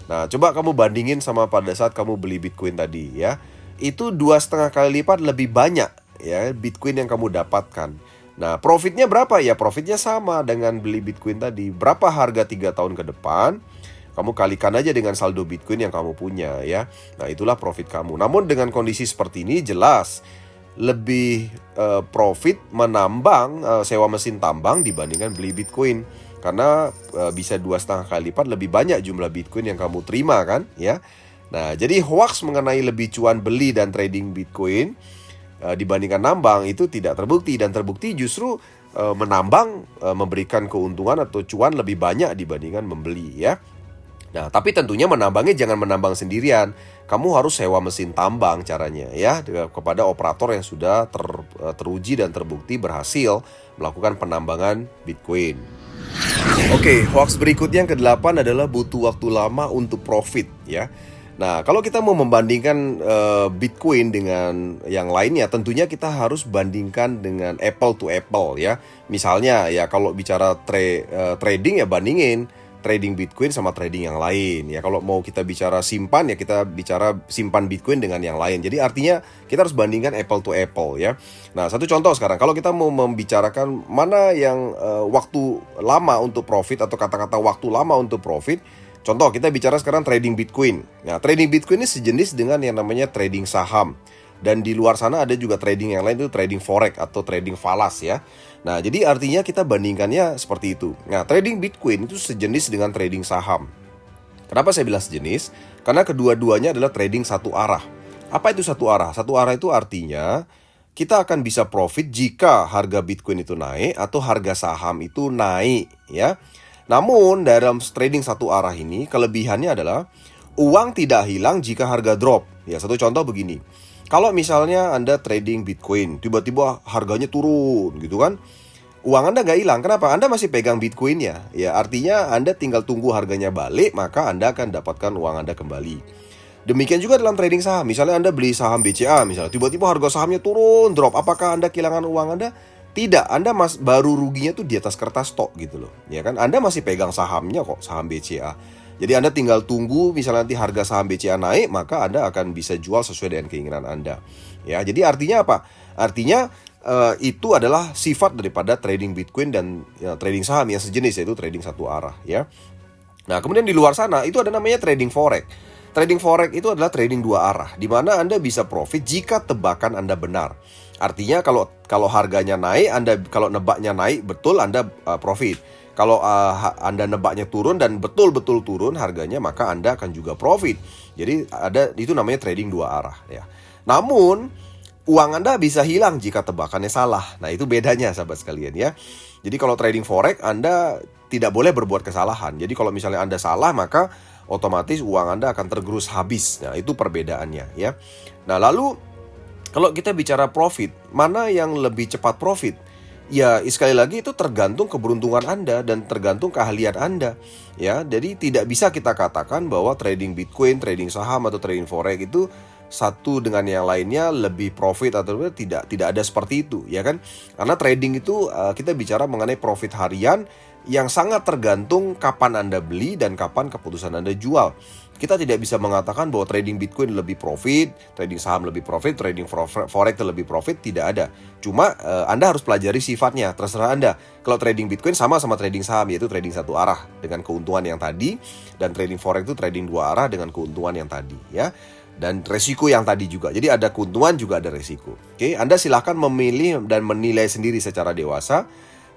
Speaker 1: Nah, coba kamu bandingin sama pada saat kamu beli Bitcoin tadi ya. Itu 2,5 kali lipat lebih banyak ya Bitcoin yang kamu dapatkan. Nah, profitnya berapa ya? Profitnya sama dengan beli Bitcoin tadi. Berapa harga 3 tahun ke depan? Kamu kalikan aja dengan saldo Bitcoin yang kamu punya ya. Nah, itulah profit kamu. Namun dengan kondisi seperti ini jelas lebih profit menambang sewa mesin tambang dibandingkan beli Bitcoin. Karena bisa 2,5 kali lipat lebih banyak jumlah Bitcoin yang kamu terima kan ya. Nah, jadi hoax mengenai lebih cuan beli dan trading Bitcoin dibandingkan nambang itu tidak terbukti. Dan terbukti justru menambang memberikan keuntungan atau cuan lebih banyak dibandingkan membeli ya. Nah, tapi tentunya menambangnya jangan menambang sendirian. Kamu harus sewa mesin tambang caranya ya kepada operator yang sudah teruji dan terbukti berhasil melakukan penambangan Bitcoin. Oke, hoax berikutnya yang ke-8 adalah butuh waktu lama untuk profit ya. Nah, kalau kita mau membandingkan Bitcoin dengan yang lainnya, tentunya kita harus bandingkan dengan apple to apple ya. Misalnya ya kalau bicara trading ya bandingin trading Bitcoin sama trading yang lain ya. Kalau mau kita bicara simpan ya kita bicara simpan Bitcoin dengan yang lain. Jadi artinya kita harus bandingkan apple to apple ya. Nah, satu contoh sekarang kalau kita mau membicarakan mana yang waktu lama untuk profit atau kata-kata waktu lama untuk profit. Contoh kita bicara sekarang trading Bitcoin. Nah, trading Bitcoin ini sejenis dengan yang namanya trading saham. Dan di luar sana ada juga trading yang lain itu trading forex atau trading falas ya. Nah, jadi artinya kita bandingkannya seperti itu. Nah, trading Bitcoin itu sejenis dengan trading saham. Kenapa saya bilang sejenis? Karena kedua-duanya adalah trading satu arah. Apa itu satu arah? Satu arah itu artinya kita akan bisa profit jika harga Bitcoin itu naik atau harga saham itu naik ya. Namun dalam trading satu arah ini kelebihannya adalah uang tidak hilang jika harga drop. Ya, satu contoh begini. Kalau misalnya Anda trading Bitcoin, tiba-tiba harganya turun gitu kan, uang Anda nggak hilang. Kenapa? Anda masih pegang Bitcoinnya. Ya, artinya Anda tinggal tunggu harganya balik, maka Anda akan dapatkan uang Anda kembali. Demikian juga dalam trading saham. Misalnya Anda beli saham BCA, misalnya tiba-tiba harga sahamnya turun, drop. Apakah Anda kehilangan uang Anda? Tidak, Anda baru ruginya tuh di atas kertas stok gitu loh. Ya kan? Anda masih pegang sahamnya kok, saham BCA. Jadi Anda tinggal tunggu misalnya nanti harga saham BCA naik, maka Anda akan bisa jual sesuai dengan keinginan Anda. Ya, jadi artinya apa? Artinya itu adalah sifat daripada trading Bitcoin dan trading saham yang sejenis, yaitu trading satu arah ya. Nah, kemudian di luar sana itu ada namanya trading forex. Trading forex itu adalah trading dua arah, di mana Anda bisa profit jika tebakan Anda benar. Artinya kalau harganya naik, kalau nebaknya naik betul Anda profit. Kalau Anda nebaknya turun dan betul-betul turun harganya, maka Anda akan juga profit. Jadi itu namanya trading dua arah ya. Namun uang Anda bisa hilang jika tebakannya salah. Nah, itu bedanya sahabat sekalian ya. Jadi kalau trading forex Anda tidak boleh berbuat kesalahan. Jadi kalau misalnya Anda salah, maka otomatis uang Anda akan tergerus habis. Nah, itu perbedaannya ya. Nah, lalu kalau kita bicara profit, mana yang lebih cepat profit? Ya, sekali lagi itu tergantung keberuntungan Anda dan tergantung keahlian Anda. Ya, jadi tidak bisa kita katakan bahwa trading Bitcoin, trading saham atau trading forex itu satu dengan yang lainnya lebih profit atau tidak ada seperti itu, ya kan? Karena trading itu kita bicara mengenai profit harian yang sangat tergantung kapan Anda beli dan kapan keputusan Anda jual. Kita tidak bisa mengatakan bahwa trading Bitcoin lebih profit, trading saham lebih profit, trading forex lebih profit, tidak ada. Cuma Anda harus pelajari sifatnya, terserah Anda. Kalau trading Bitcoin sama trading saham, yaitu trading satu arah dengan keuntungan yang tadi, dan trading forex itu trading dua arah dengan keuntungan yang tadi, ya. Dan resiko yang tadi juga. Jadi ada keuntungan juga ada resiko. Oke, Anda silahkan memilih dan menilai sendiri secara dewasa,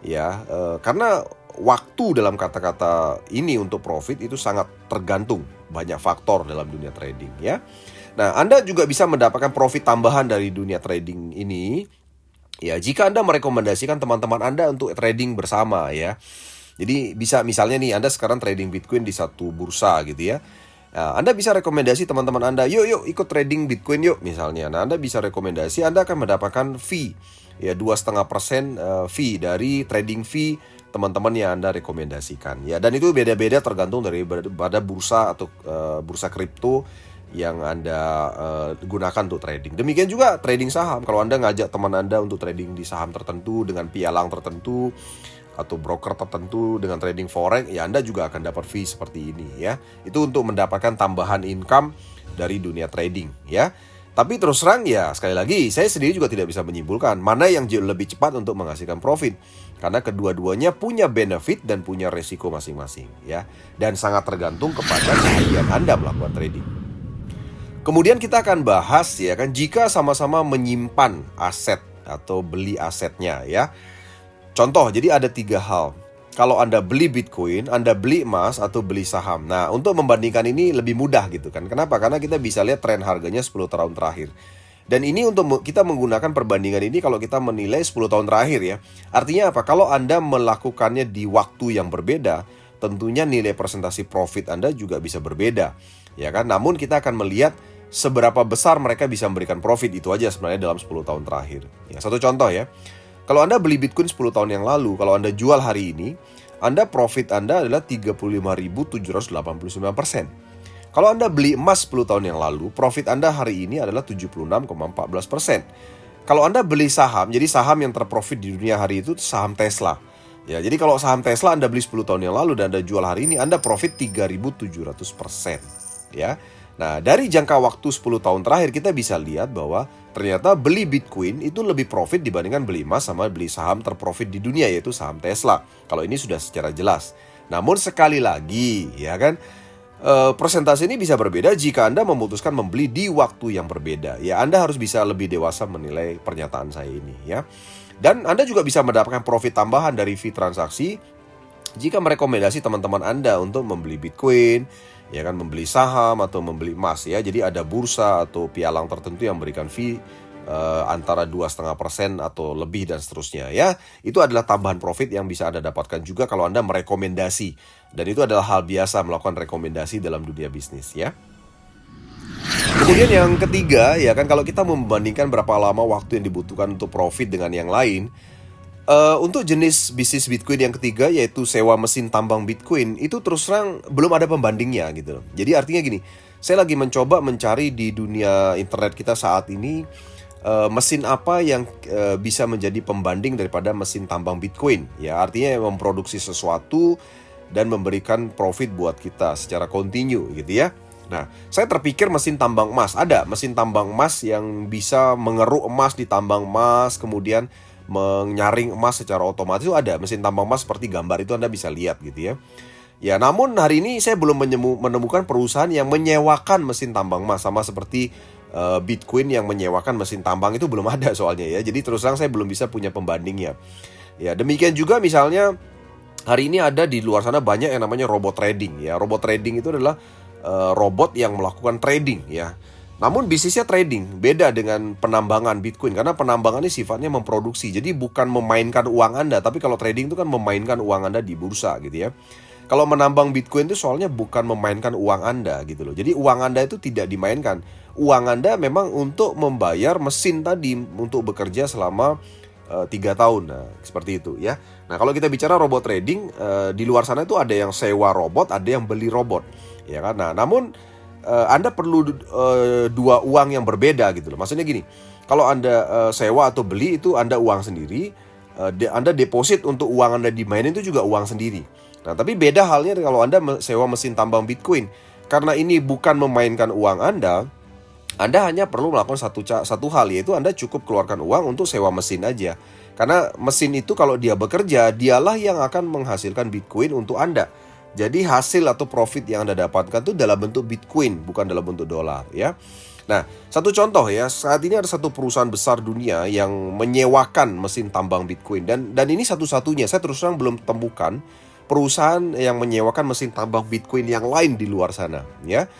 Speaker 1: ya, karena waktu dalam kata-kata ini untuk profit itu sangat tergantung banyak faktor dalam dunia trading, ya. Nah, Anda juga bisa mendapatkan profit tambahan dari dunia trading ini, ya, jika Anda merekomendasikan teman-teman Anda untuk trading bersama, ya. Jadi bisa misalnya nih Anda sekarang trading Bitcoin di satu bursa gitu, ya. Nah, Anda bisa rekomendasi teman-teman Anda, yuk ikut trading Bitcoin yuk misalnya. Nah, Anda bisa rekomendasi, Anda akan mendapatkan fee, ya 2,5% fee dari trading fee teman-teman yang Anda rekomendasikan, ya. Dan itu beda-beda tergantung daripada bursa atau bursa kripto yang Anda gunakan untuk trading. Demikian juga trading saham. Kalau Anda ngajak teman Anda untuk trading di saham tertentu dengan pialang tertentu atau broker tertentu dengan trading forex, ya Anda juga akan dapat fee seperti ini, ya. Itu untuk mendapatkan tambahan income dari dunia trading, ya. Tapi terus terang, ya sekali lagi saya sendiri juga tidak bisa menyimpulkan mana yang jauh lebih cepat untuk menghasilkan profit, karena kedua-duanya punya benefit dan punya resiko masing-masing, ya. Dan sangat tergantung kepada keahlian Anda melakukan trading. Kemudian kita akan bahas, ya kan, jika sama-sama menyimpan aset atau beli asetnya, ya. Contoh, jadi ada 3 hal. Kalau Anda beli Bitcoin, Anda beli emas, atau beli saham. Nah, untuk membandingkan ini lebih mudah gitu kan. Kenapa? Karena kita bisa lihat tren harganya 10 tahun terakhir. Dan ini untuk kita menggunakan perbandingan ini kalau kita menilai 10 tahun terakhir, ya. Artinya apa? Kalau Anda melakukannya di waktu yang berbeda, tentunya nilai presentasi profit Anda juga bisa berbeda, ya kan? Namun kita akan melihat seberapa besar mereka bisa memberikan profit, itu aja sebenarnya dalam 10 tahun terakhir. Ya, satu contoh, ya. Kalau Anda beli Bitcoin 10 tahun yang lalu, kalau Anda jual hari ini, profit Anda adalah 35.789%. Kalau Anda beli emas 10 tahun yang lalu, profit Anda hari ini adalah 76,14%. Kalau Anda beli saham, jadi saham yang terprofit di dunia hari itu saham Tesla. Ya, jadi kalau saham Tesla Anda beli 10 tahun yang lalu dan Anda jual hari ini, Anda profit 3.700%. Ya. Nah, dari jangka waktu 10 tahun terakhir kita bisa lihat bahwa ternyata beli Bitcoin itu lebih profit dibandingkan beli emas sama beli saham terprofit di dunia, yaitu saham Tesla. Kalau ini sudah secara jelas. Namun sekali lagi, ya kan, persentase ini bisa berbeda jika Anda memutuskan membeli di waktu yang berbeda. Ya, Anda harus bisa lebih dewasa menilai pernyataan saya ini, ya. Dan Anda juga bisa mendapatkan profit tambahan dari fee transaksi jika merekomendasi teman-teman Anda untuk membeli Bitcoin, ya kan, membeli saham atau membeli emas, ya. Jadi ada bursa atau pialang tertentu yang memberikan fee antara 2,5% atau lebih dan seterusnya, ya. Itu adalah tambahan profit yang bisa Anda dapatkan juga kalau Anda merekomendasi. Dan itu adalah hal biasa melakukan rekomendasi dalam dunia bisnis, ya. Kemudian yang ketiga, ya kan, kalau kita membandingkan berapa lama waktu yang dibutuhkan untuk profit dengan yang lain, untuk jenis bisnis Bitcoin yang ketiga, yaitu sewa mesin tambang Bitcoin, itu terus terang belum ada pembandingnya gitu loh. Jadi artinya gini, saya lagi mencoba mencari di dunia internet kita saat ini mesin apa yang bisa menjadi pembanding daripada mesin tambang Bitcoin. Ya, artinya memproduksi sesuatu dan memberikan profit buat kita secara kontinu gitu, ya. Nah, saya terpikir mesin tambang emas. Ada mesin tambang emas yang bisa mengeruk emas di tambang emas, kemudian menyaring emas secara otomatis. Itu ada mesin tambang emas seperti gambar itu Anda bisa lihat gitu, ya. Ya, namun hari ini saya belum menemukan perusahaan yang menyewakan mesin tambang emas sama seperti Bitcoin yang menyewakan mesin tambang, itu belum ada soalnya, ya. Jadi terus terang saya belum bisa punya pembandingnya. Ya, demikian juga misalnya hari ini ada di luar sana banyak yang namanya robot trading, ya. Robot trading itu adalah robot yang melakukan trading, ya. Namun bisnisnya trading, beda dengan penambangan Bitcoin, karena penambangan ini sifatnya memproduksi. Jadi bukan memainkan uang Anda, tapi kalau trading itu kan memainkan uang Anda di bursa gitu, ya. Kalau menambang Bitcoin itu soalnya bukan memainkan uang Anda gitu loh. Jadi uang Anda itu tidak dimainkan. Uang Anda memang untuk membayar mesin tadi untuk bekerja selama 3 tahun. Nah, seperti itu ya. Nah, kalau kita bicara robot trading, di luar sana itu ada yang sewa robot, ada yang beli robot, ya kan. Nah, namun Anda perlu dua uang yang berbeda gitu loh. Maksudnya gini, kalau Anda sewa atau beli itu Anda uang sendiri, Anda deposit untuk uang Anda dimainin itu juga uang sendiri. Nah, tapi beda halnya kalau Anda sewa mesin tambang Bitcoin. Karena ini bukan memainkan uang Anda hanya perlu melakukan satu hal, yaitu Anda cukup keluarkan uang untuk sewa mesin aja. Karena mesin itu kalau dia bekerja, dialah yang akan menghasilkan Bitcoin untuk Anda. Jadi hasil atau profit yang Anda dapatkan itu dalam bentuk Bitcoin, bukan dalam bentuk dolar ya. Nah, satu contoh ya, saat ini ada satu perusahaan besar dunia yang menyewakan mesin tambang Bitcoin. Dan ini satu-satunya, saya terus terang belum temukan perusahaan yang menyewakan mesin tambang Bitcoin yang lain di luar sana ya.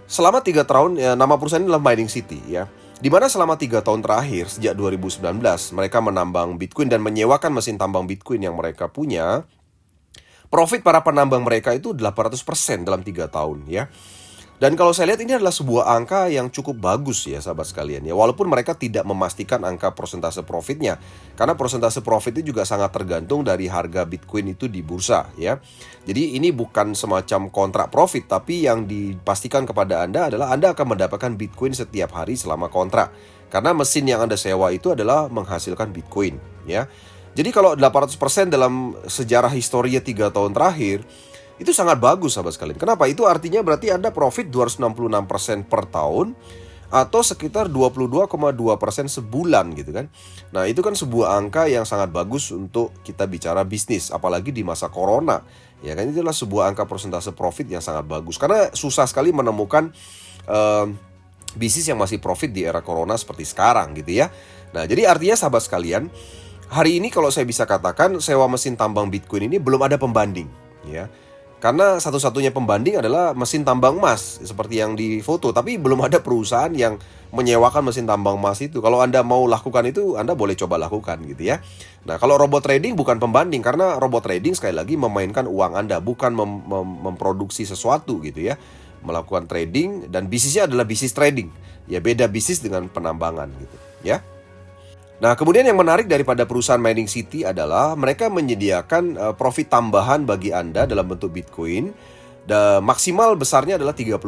Speaker 1: Selama 3 tahun, nama perusahaan ini adalah Mining City ya. Dimana selama 3 tahun terakhir, sejak 2019, mereka menambang Bitcoin dan menyewakan mesin tambang Bitcoin yang mereka punya. Profit para penambang mereka itu 800% dalam 3 tahun ya. Dan kalau saya lihat ini adalah sebuah angka yang cukup bagus ya sahabat sekalian ya. Walaupun mereka tidak memastikan angka persentase profitnya. Karena persentase profit itu juga sangat tergantung dari harga Bitcoin itu di bursa ya. Jadi ini bukan semacam kontrak profit, tapi yang dipastikan kepada Anda adalah Anda akan mendapatkan Bitcoin setiap hari selama kontrak. Karena mesin yang Anda sewa itu adalah menghasilkan Bitcoin ya. Jadi kalau 800% dalam sejarah historia 3 tahun terakhir, itu sangat bagus sahabat sekalian. Kenapa? Itu artinya berarti Anda profit 266% per tahun atau sekitar 22,2% sebulan gitu kan. Nah, itu kan sebuah angka yang sangat bagus untuk kita bicara bisnis, apalagi di masa corona. Ya kan, itu adalah sebuah angka persentase profit yang sangat bagus. Karena susah sekali menemukan bisnis yang masih profit di era corona seperti sekarang gitu ya. Nah, jadi artinya sahabat sekalian, hari ini kalau saya bisa katakan sewa mesin tambang Bitcoin ini belum ada pembanding ya. Karena satu-satunya pembanding adalah mesin tambang emas seperti yang di foto, tapi belum ada perusahaan yang menyewakan mesin tambang emas itu. Kalau Anda mau lakukan itu, Anda boleh coba lakukan gitu ya. Nah, kalau robot trading bukan pembanding, karena robot trading sekali lagi memainkan uang Anda, bukan memproduksi sesuatu gitu ya. Melakukan trading dan bisnisnya adalah bisnis trading. Ya beda bisnis dengan penambangan gitu ya. Nah, kemudian yang menarik daripada perusahaan Mining City adalah mereka menyediakan profit tambahan bagi Anda dalam bentuk Bitcoin. Dan maksimal besarnya adalah 35%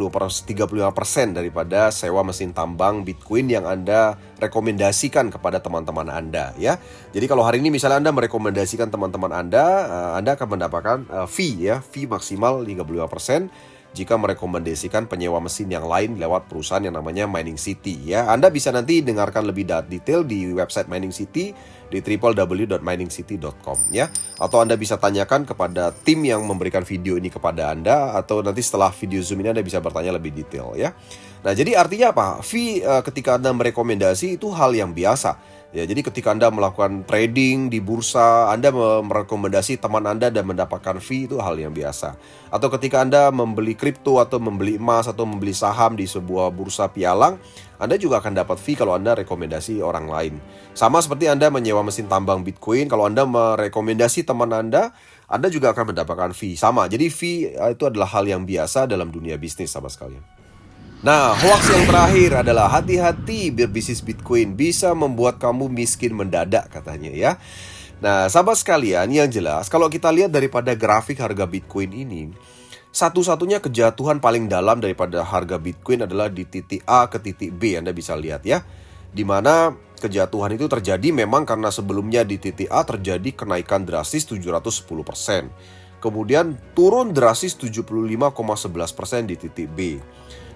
Speaker 1: daripada sewa mesin tambang Bitcoin yang Anda rekomendasikan kepada teman-teman Anda ya. Jadi kalau hari ini misalnya Anda merekomendasikan teman-teman Anda akan mendapatkan fee maksimal 35%. Jika merekomendasikan penyewa mesin yang lain lewat perusahaan yang namanya Mining City ya. Anda bisa nanti dengarkan lebih detail di website Mining City di www.miningsity.com ya. Atau Anda bisa tanyakan kepada tim yang memberikan video ini kepada Anda, atau nanti setelah video Zoom ini Anda bisa bertanya lebih detail ya. Nah, jadi artinya apa? Fee ketika Anda merekomendasi itu hal yang biasa. Ya, jadi ketika Anda melakukan trading di bursa, Anda merekomendasi teman Anda dan mendapatkan fee, itu hal yang biasa. Atau ketika Anda membeli kripto atau membeli emas atau membeli saham di sebuah bursa pialang, Anda juga akan dapat fee kalau Anda rekomendasi orang lain. Sama seperti Anda menyewa mesin tambang Bitcoin, kalau Anda merekomendasi teman Anda juga akan mendapatkan fee. Sama, jadi fee itu adalah hal yang biasa dalam dunia bisnis sahabat sekalian. Nah, hoax yang terakhir adalah hati-hati, berbisnis Bitcoin bisa membuat kamu miskin mendadak katanya ya. Nah, sahabat sekalian, yang jelas kalau kita lihat daripada grafik harga Bitcoin ini, satu-satunya kejatuhan paling dalam daripada harga Bitcoin adalah di titik A ke titik B. Anda bisa lihat ya, dimana kejatuhan itu terjadi memang karena sebelumnya di titik A terjadi kenaikan drastis 710%. Kemudian turun drastis 75,11% di titik B.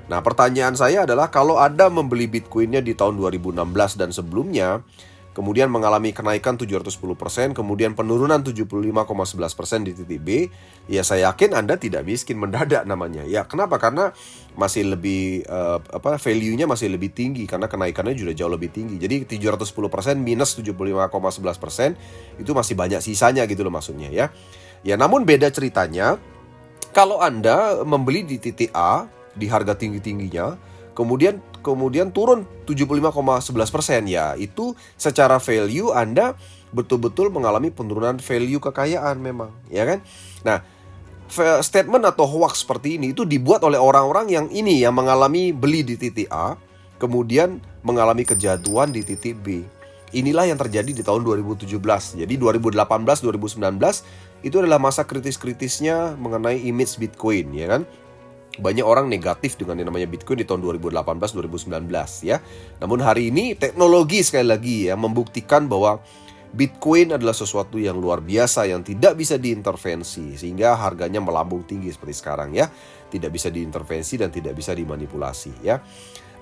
Speaker 1: Nah, pertanyaan saya adalah kalau Anda membeli Bitcoinnya di tahun 2016 dan sebelumnya, kemudian mengalami kenaikan 710%, kemudian penurunan 75,11% di titik B, ya saya yakin Anda tidak miskin mendadak namanya. Ya, kenapa? Karena masih lebih value-nya masih lebih tinggi karena kenaikannya juga jauh lebih tinggi. Jadi 710% minus 75,11% itu masih banyak sisanya gitu loh maksudnya ya. Ya, namun beda ceritanya kalau Anda membeli di titik A di harga tinggi-tingginya, kemudian turun 75,11%, ya itu secara value Anda betul-betul mengalami penurunan value kekayaan memang, ya kan? Nah, statement atau hoax seperti ini itu dibuat oleh orang-orang yang mengalami beli di titik A, kemudian mengalami kejatuhan di titik B. inilah yang terjadi di tahun 2017. Jadi 2018, 2019 itu adalah masa kritis-kritisnya mengenai image Bitcoin, ya kan? Banyak orang negatif dengan yang namanya Bitcoin di tahun 2018-2019 ya. Namun hari ini teknologi sekali lagi ya membuktikan bahwa Bitcoin adalah sesuatu yang luar biasa yang tidak bisa diintervensi sehingga harganya melambung tinggi seperti sekarang ya. Tidak bisa diintervensi dan tidak bisa dimanipulasi ya.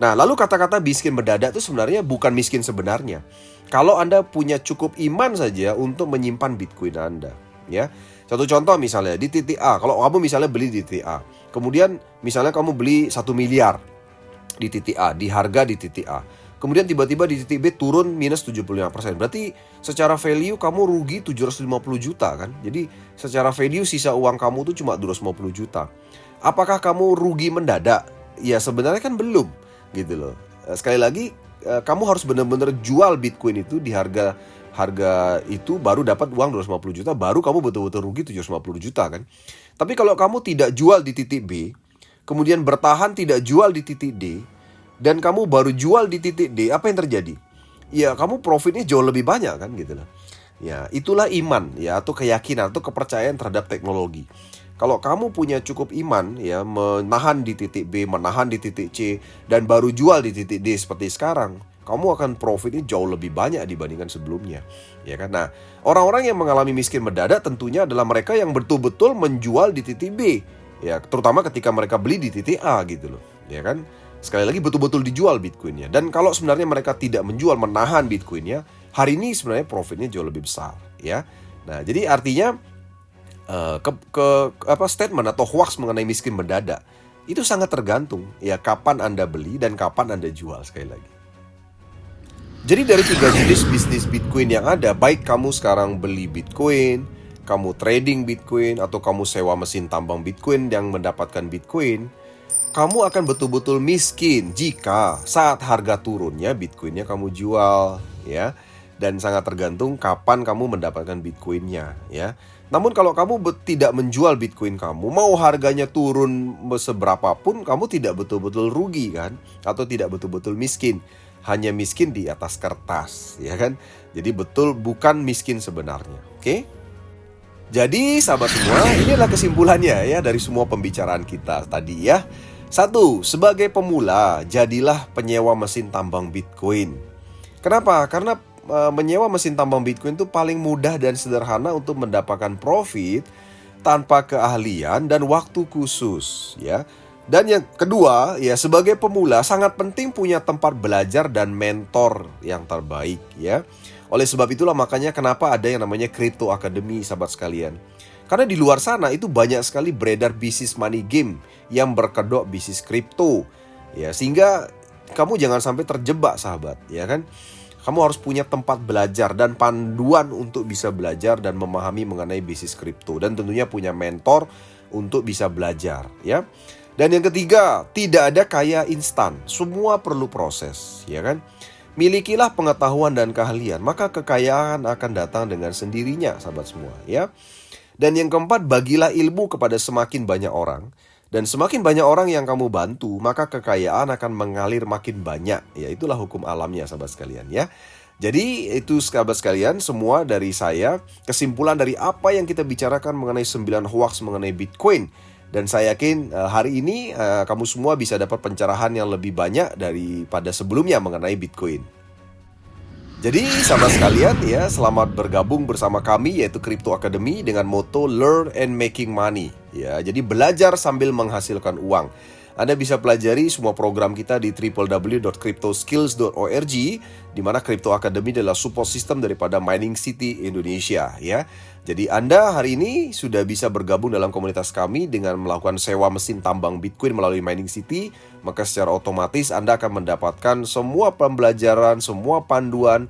Speaker 1: Nah, lalu kata-kata miskin mendadak itu sebenarnya bukan miskin sebenarnya. Kalau Anda punya cukup iman saja untuk menyimpan Bitcoin Anda ya. Satu contoh misalnya di titik A, kalau kamu misalnya beli di titik A, kemudian misalnya kamu beli 1 miliar di titik A, di harga di titik A. Kemudian tiba-tiba di titik B turun minus 75%. Berarti secara value kamu rugi 750 juta kan. Jadi secara value sisa uang kamu tuh cuma 250 juta. Apakah kamu rugi mendadak? Ya sebenarnya kan belum gitu loh. Sekali lagi kamu harus benar-benar jual Bitcoin itu di harga itu baru dapat uang 250 juta, baru kamu betul-betul rugi 750 juta kan. Tapi kalau kamu tidak jual di titik B, kemudian bertahan tidak jual di titik D, dan kamu baru jual di titik D, apa yang terjadi? Ya kamu profitnya jauh lebih banyak kan gitu loh. Ya itulah iman ya, atau keyakinan atau kepercayaan terhadap teknologi. Kalau kamu punya cukup iman ya, menahan di titik B, menahan di titik C, dan baru jual di titik D seperti sekarang, kamu akan profitnya jauh lebih banyak dibandingkan sebelumnya, ya kan? Nah, orang-orang yang mengalami miskin mendadak tentunya adalah mereka yang betul-betul menjual di titik B, ya, terutama ketika mereka beli di titik A gitu loh, ya kan? Sekali lagi betul-betul dijual Bitcoinnya. Dan kalau sebenarnya mereka tidak menjual, menahan Bitcoinnya, hari ini sebenarnya profitnya jauh lebih besar, ya. Nah, jadi artinya statement atau hoax mengenai miskin mendadak itu sangat tergantung ya kapan Anda beli dan kapan Anda jual sekali lagi. Jadi dari 3 jenis bisnis Bitcoin yang ada, baik kamu sekarang beli Bitcoin, kamu trading Bitcoin, atau kamu sewa mesin tambang Bitcoin yang mendapatkan Bitcoin, kamu akan betul-betul miskin jika saat harga turunnya Bitcoinnya kamu jual, ya. Dan sangat tergantung kapan kamu mendapatkan Bitcoinnya, ya. Namun kalau kamu tidak menjual Bitcoin kamu, mau harganya turun seberapapun, kamu tidak betul-betul rugi kan, atau tidak betul-betul miskin. Hanya miskin di atas kertas, ya kan? Jadi betul bukan miskin sebenarnya, oke? Jadi sahabat semua, inilah kesimpulannya ya dari semua pembicaraan kita tadi ya. 1. Sebagai pemula, jadilah penyewa mesin tambang Bitcoin. Kenapa? Karena menyewa mesin tambang Bitcoin itu paling mudah dan sederhana untuk mendapatkan profit tanpa keahlian dan waktu khusus, ya. Dan yang kedua, ya sebagai pemula sangat penting punya tempat belajar dan mentor yang terbaik ya. Oleh sebab itulah makanya kenapa ada yang namanya Crypto Academy sahabat sekalian. Karena di luar sana itu banyak sekali beredar bisnis money game yang berkedok bisnis kripto. Ya, sehingga kamu jangan sampai terjebak sahabat, ya kan? Kamu harus punya tempat belajar dan panduan untuk bisa belajar dan memahami mengenai bisnis kripto. Dan tentunya punya mentor untuk bisa belajar ya. Dan yang ketiga, tidak ada kaya instan. Semua perlu proses, ya kan? Milikilah pengetahuan dan keahlian, maka kekayaan akan datang dengan sendirinya, sahabat semua, ya. Dan yang keempat, bagilah ilmu kepada semakin banyak orang. Dan semakin banyak orang yang kamu bantu, maka kekayaan akan mengalir makin banyak. Ya, itulah hukum alamnya, sahabat sekalian, ya. Jadi itu sahabat sekalian, semua dari saya, kesimpulan dari apa yang kita bicarakan mengenai 9 hoax mengenai Bitcoin. Dan saya yakin hari ini kamu semua bisa dapat pencerahan yang lebih banyak daripada sebelumnya mengenai Bitcoin. Jadi sahabat sekalian ya, selamat bergabung bersama kami yaitu Crypto Academy dengan moto Learn and Making Money. Ya, jadi belajar sambil menghasilkan uang. Anda bisa pelajari semua program kita di www.cryptoskills.org, di mana Crypto Academy adalah support system daripada Mining City Indonesia ya. Jadi Anda hari ini sudah bisa bergabung dalam komunitas kami dengan melakukan sewa mesin tambang Bitcoin melalui Mining City, maka secara otomatis Anda akan mendapatkan semua pembelajaran, semua panduan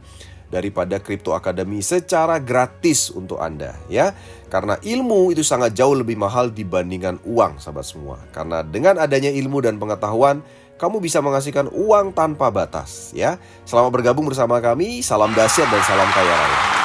Speaker 1: daripada Crypto Academy secara gratis untuk Anda ya. Karena ilmu itu sangat jauh lebih mahal dibandingkan uang sahabat semua. Karena dengan adanya ilmu dan pengetahuan, kamu bisa menghasilkan uang tanpa batas ya. Selamat bergabung bersama kami, salam dahsyat dan salam kaya raya.